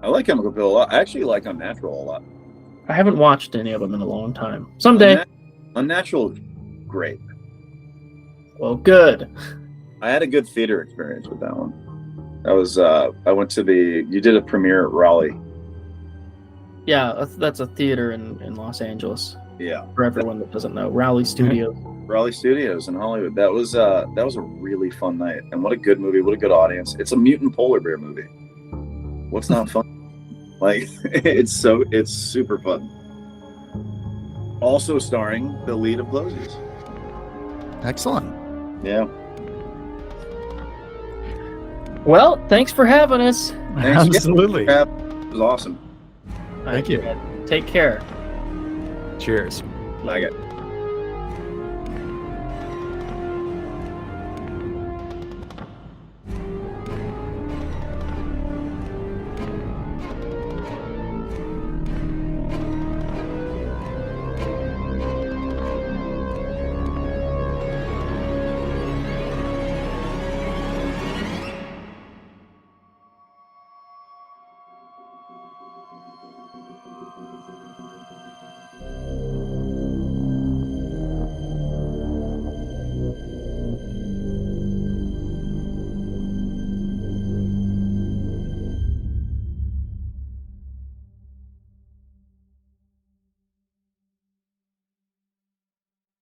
I like Chemical Peel a lot. I actually like Unnatural a lot. I haven't watched any of them in a long time. Someday. Unnatural, great. Well, good. I had a good theater experience with that one. I went to you did a premiere at Raleigh. Yeah, that's a theater in Los Angeles. Yeah. For everyone that doesn't know, Raleigh Studios. Raleigh Studios in Hollywood. That was a really fun night, and what a good movie! What a good audience! It's a mutant polar bear movie. What's not fun? It's super fun. Also starring the lead of Glowzies. Excellent. Yeah. Well, thanks for having us. Absolutely. It was awesome. Thank you. Take care. Cheers. Like it.